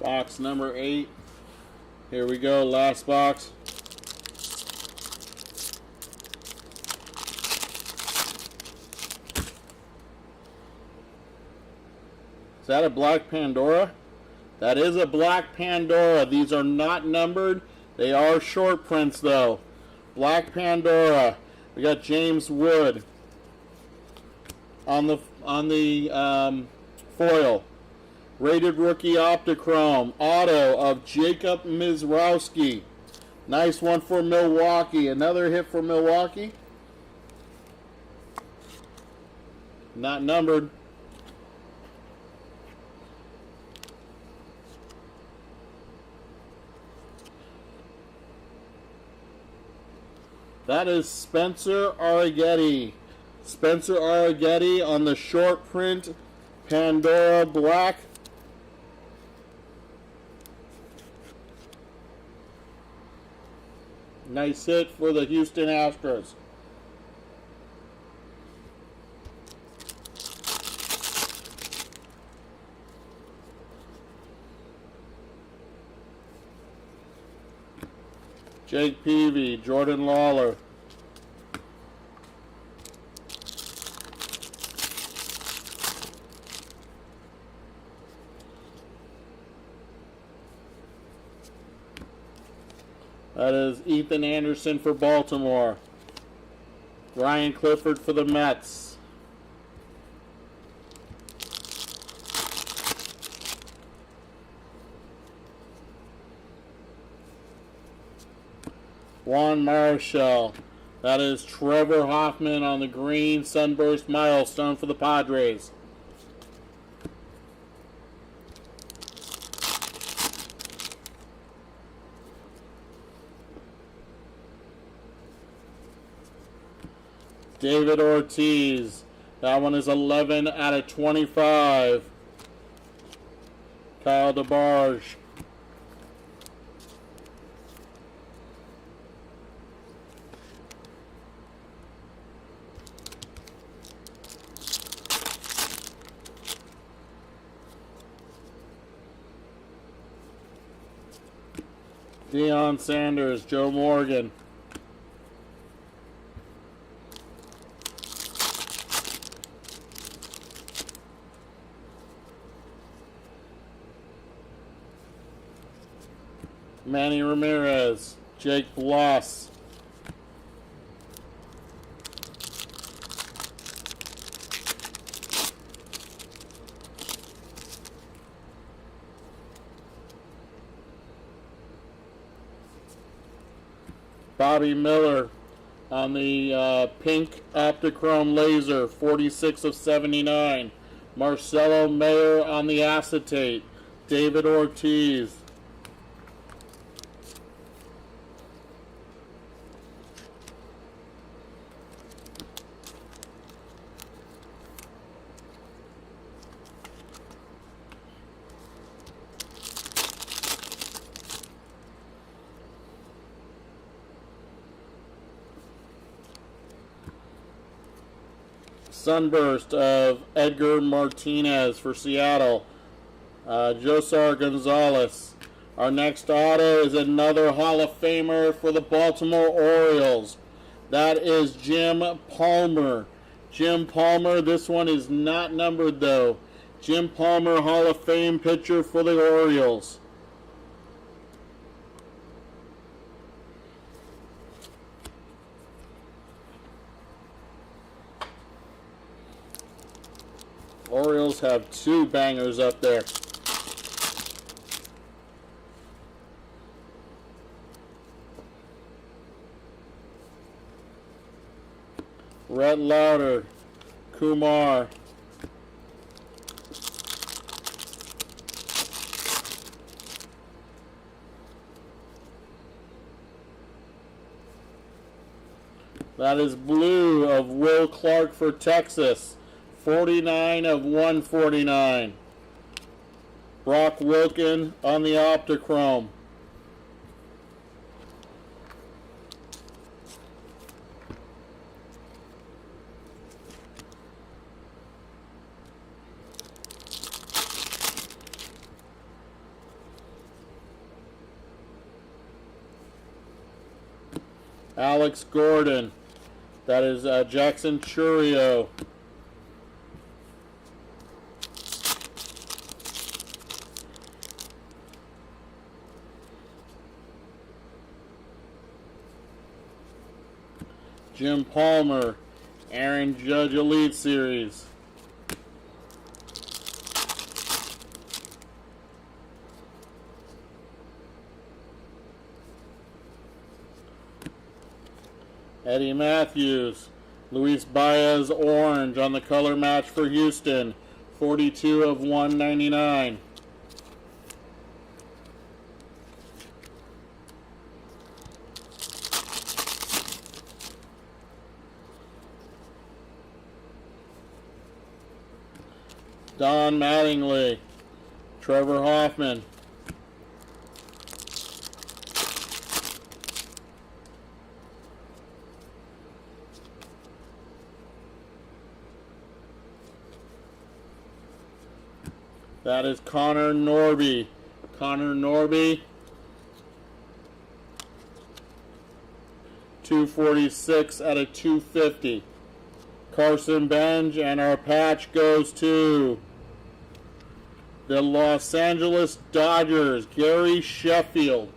Box number 8. Here we go, last box. Is that a Black Pandora? That is a Black Pandora. These are not numbered. They are short prints though. Black Pandora. We got James Wood on the foil. Rated rookie Optichrome. Auto of Jacob Mizrowski. Nice one for Milwaukee. Another hit for Milwaukee. Not numbered. That is Spencer Arrighetti. Spencer Arrighetti on the short print Pandora Black. Nice hit for the Houston Astros. Jake Peavy, Jordan Lawler. That is Ethan Anderson for Baltimore. Ryan Clifford for the Mets. Juan Marichal. That is Trevor Hoffman on the green Sunburst Milestone for the Padres. David Ortiz. That one is 11 out of 25. Kyle DeBarge. Deion Sanders, Joe Morgan. Manny Ramirez, Jake Bloss. Bobby Miller on the pink Optichrome laser, 46 of 79. Marcelo Mayer on the acetate. David Ortiz. Sunburst of Edgar Martinez for Seattle. Josar Gonzalez. Our next auto is another Hall of Famer for the Baltimore Orioles. That is Jim Palmer. Jim Palmer, this one is not numbered though. Jim Palmer, Hall of Fame pitcher for the Orioles. Orioles have two bangers up there. Rhett Lauder, Kumar. That is blue of Will Clark for Texas. 49 of 149. Brock Wilken on the Optichrome. Alex Gordon. That is Jackson Churio. Jim Palmer, Aaron Judge Elite Series. Eddie Matthews, Luis Baez Orange on the color match for Houston, 42 of 199. Don Mattingly, Trevor Hoffman. That is Connor Norby. Connor Norby, 246 out of 250. Carson Bench, and our patch goes to the Los Angeles Dodgers, Gary Sheffield.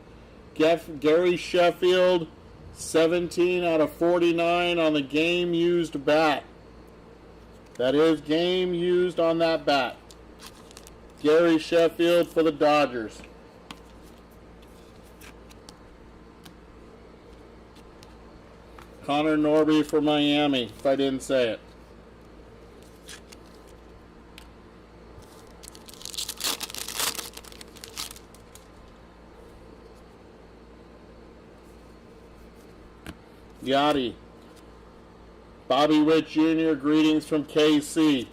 Gary Sheffield, 17 out of 49 on the game used bat. That is game used on that bat. Gary Sheffield for the Dodgers. Connor Norby for Miami, if I didn't say it. Yachty. Bobby Witt Jr., greetings from KC.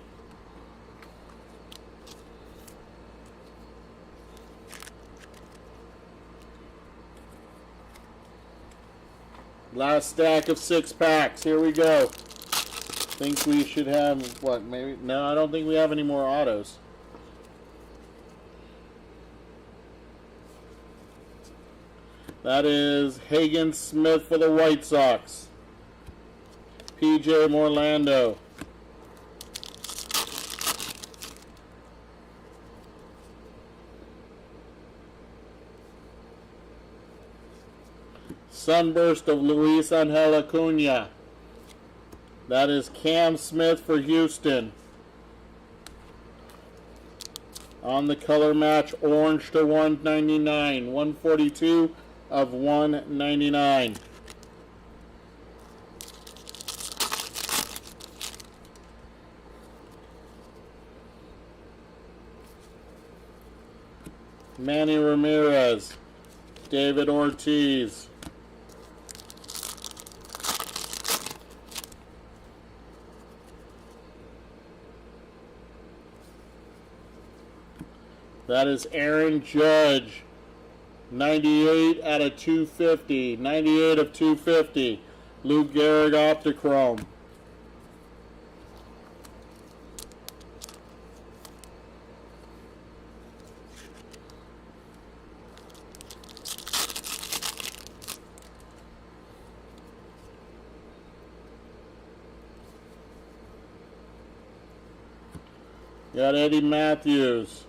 Last stack of 6 packs. Here we go. Think we should have, what, maybe? No, I don't think we have any more autos. That is Hagen Smith for the White Sox. P.J. Morlando. Sunburst of Luis Angel Acuna. That is Cam Smith for Houston. On the color match, orange to 199. 142 of 199. Manny Ramirez. David Ortiz. That is Aaron Judge. 98 out of 250. 98 of 250. Lou Gehrig Optichrome. Got Eddie Matthews.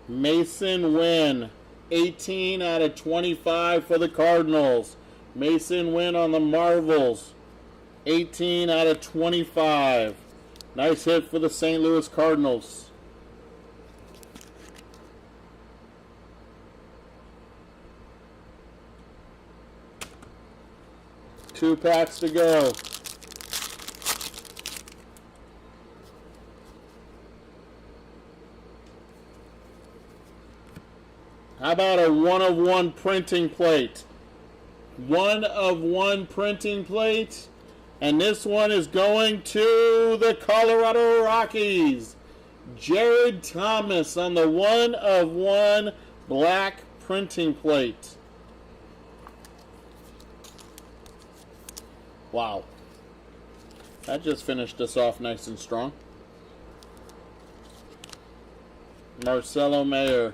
Mason Wynn, 18 out of 25 for the Cardinals. Mason Wynn on the Marvels, 18 out of 25. Nice hit for the St. Louis Cardinals. Two packs to go. How about a 1-of-1 printing plate? 1-of-1 printing plate. And this one is going to the Colorado Rockies. Jared Thomas on the 1-of-1 black printing plate. Wow. That just finished us off nice and strong. Marcelo Mayer.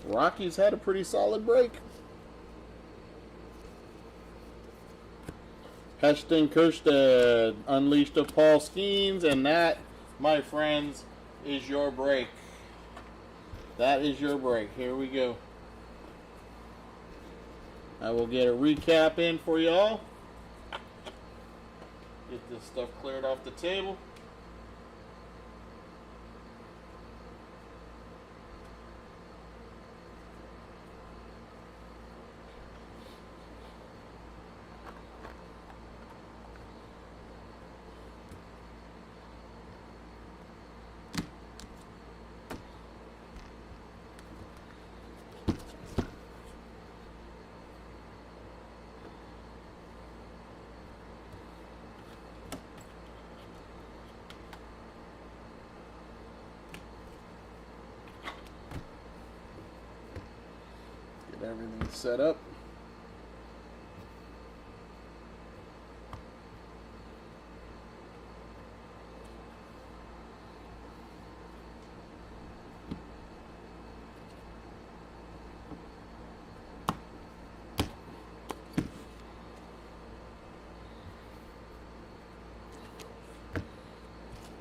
Rockies had a pretty solid break. Heston Kjerstad, Unleashed of Paul Skeens, and that, my friends, is your break. That is your break. Here we go. I will get a recap in for y'all. Get this stuff cleared off the table. Everything set up.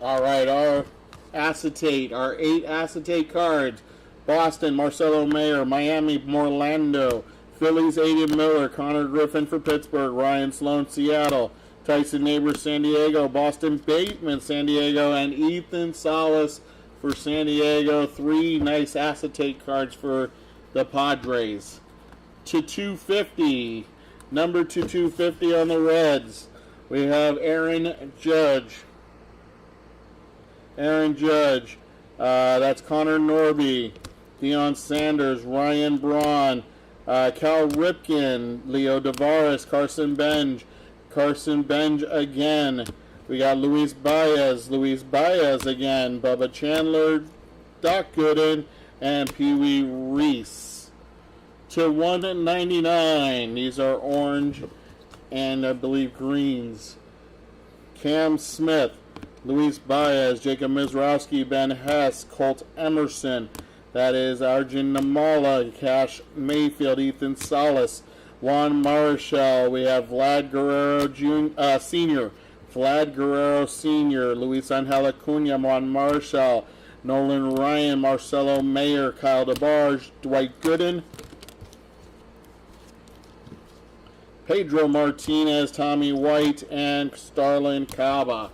All right, our acetate, our 8 acetate cards. Boston, Marcelo Mayer. Miami, Morlando. Phillies, Aiden Miller. Connor Griffin for Pittsburgh. Ryan Sloan, Seattle. Tyson Neighbors, San Diego. Boston Bateman, San Diego. And Ethan Salas for San Diego. 3 nice acetate cards for the Padres. To 250. Number to 250 on the Reds. We have Aaron Judge. That's Connor Norby. Deion Sanders, Ryan Braun, Cal Ripken, Leo Tavares, Carson Benj again. We got Luis Baez again, Bubba Chandler, Doc Gooden, and Pee Wee Reese. To 199, these are orange and I believe greens. Cam Smith, Luis Baez, Jacob Mizrowski, Ben Hess, Colt Emerson, That is Arjun Namala, Cash Mayfield, Ethan Salas, Juan Marshall. We have Vlad Guerrero Sr., Vlad Guerrero Sr., Luis Angel Acuna, Juan Marshall, Nolan Ryan, Marcelo Mayer, Kyle DeBarge, Dwight Gooden, Pedro Martinez, Tommy White, and Starlin Caba.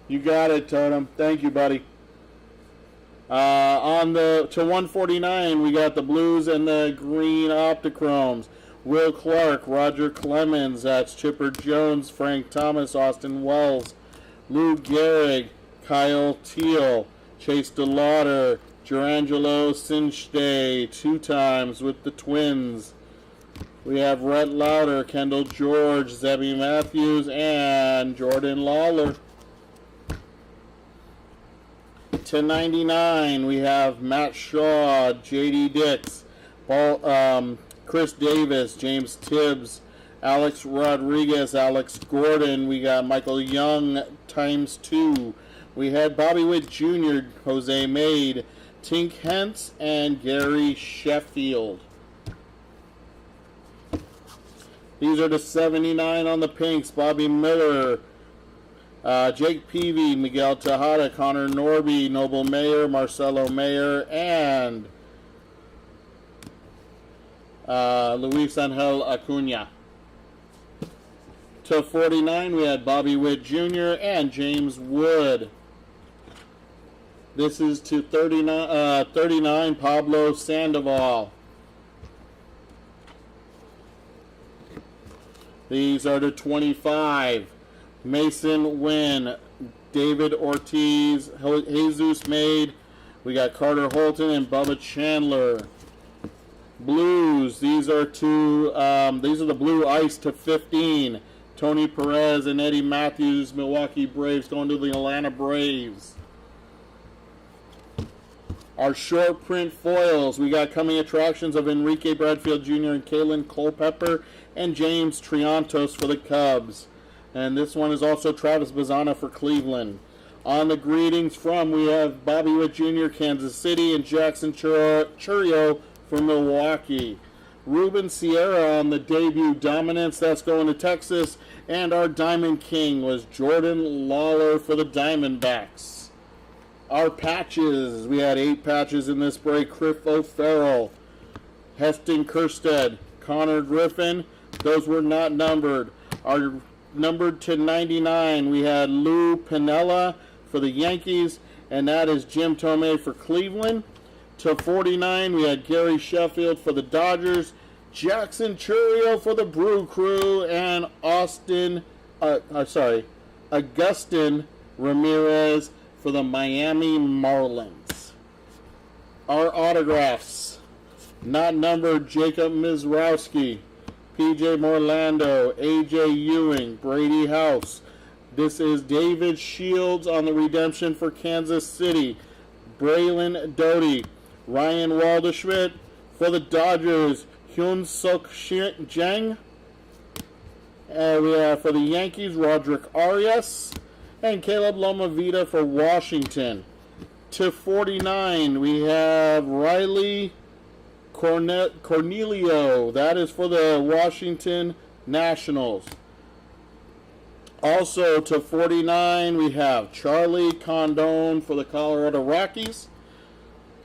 You got it, Totem. Thank you, buddy. On the to 149, we got the blues and the green Optichromes. Will Clark, Roger Clemens, that's Chipper Jones, Frank Thomas, Austin Wells, Lou Gehrig, Kyle Teal, Chase DeLauder, Gerangelo Cinchday, 2 times with the Twins. We have Rhett Lauder, Kendall George, Zebby Matthews, and Jordan Lawler. To 99, we have Matt Shaw, J.D. Dix, Chris Davis, James Tibbs, Alex Rodriguez, Alex Gordon. We got Michael Young ×2. We had Bobby Witt Jr., Jose Made, Tink Hentz, and Gary Sheffield. These are the 79 on the pinks. Bobby Miller, Jake Peavy, Miguel Tejada, Connor Norby, Noble Mayer, Marcelo Mayer, and Luis Angel Acuna. To 49, we had Bobby Witt Jr. and James Wood. This is to 39, Pablo Sandoval. These are to 25. Mason Wynn, David Ortiz, Jesus Made. We got Carter Holton and Bubba Chandler. Blues, these are the blue ice to 15. Tony Perez and Eddie Matthews, Milwaukee Braves, going to the Atlanta Braves. Our short print foils, we got coming attractions of Enrique Bradfield Jr. and Kalen Culpepper and James Triantos for the Cubs. And this one is also Travis Bazzana for Cleveland. On the greetings from, we have Bobby Witt Jr., Kansas City, and Jackson Churio for Milwaukee. Ruben Sierra on the debut dominance, that's going to Texas. And our Diamond King was Jordan Lawler for the Diamondbacks. Our patches, we had 8 patches in this break. Cliff O'Farrell, Heston Kjerstad, Connor Griffin. Those were not numbered. Our numbered to 99, we had Lou Piniella for the Yankees, and that is Jim Thome for Cleveland. To 49, we had Gary Sheffield for the Dodgers, Jackson Churio for the Brew Crew, and Augustin Ramirez for the Miami Marlins. Our autographs, not numbered, Jacob Mizrowski, P.J. Morlando, A.J. Ewing, Brady House. This is David Shields on the redemption for Kansas City. Braylon Doty, Ryan Waldschmidt for the Dodgers, Hyun Suk Jang. We have for the Yankees, Roderick Arias, and Caleb Lomavita for Washington. To 49, we have Riley Cornelio. That is for the Washington Nationals. Also to 49, we have Charlie Condon for the Colorado Rockies.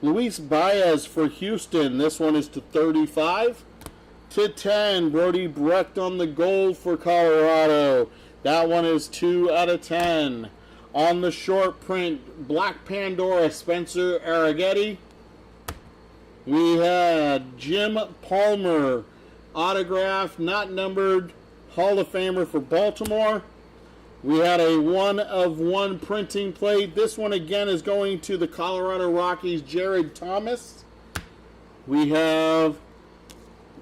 Luis Baez for Houston. This one is to 35. To 10, Brody Brecht on the gold for Colorado. That one is 2 out of 10. On the short print, Black Pandora, Spencer Arrighetti. We had Jim Palmer, autograph, not numbered, Hall of Famer for Baltimore. We had a 1-of-1 printing plate. This one again is going to the Colorado Rockies, Jared Thomas. We have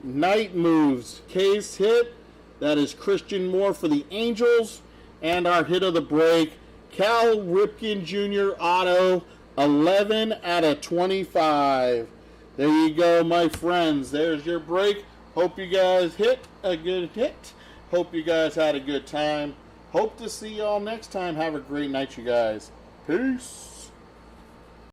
Night Moves case hit. That is Christian Moore for the Angels. And our hit of the break, Cal Ripken Jr. auto, 11 out of 25. There you go, my friends. There's your break. Hope you guys hit a good hit. Hope you guys had a good time. Hope to see y'all next time. Have a great night, you guys. Peace.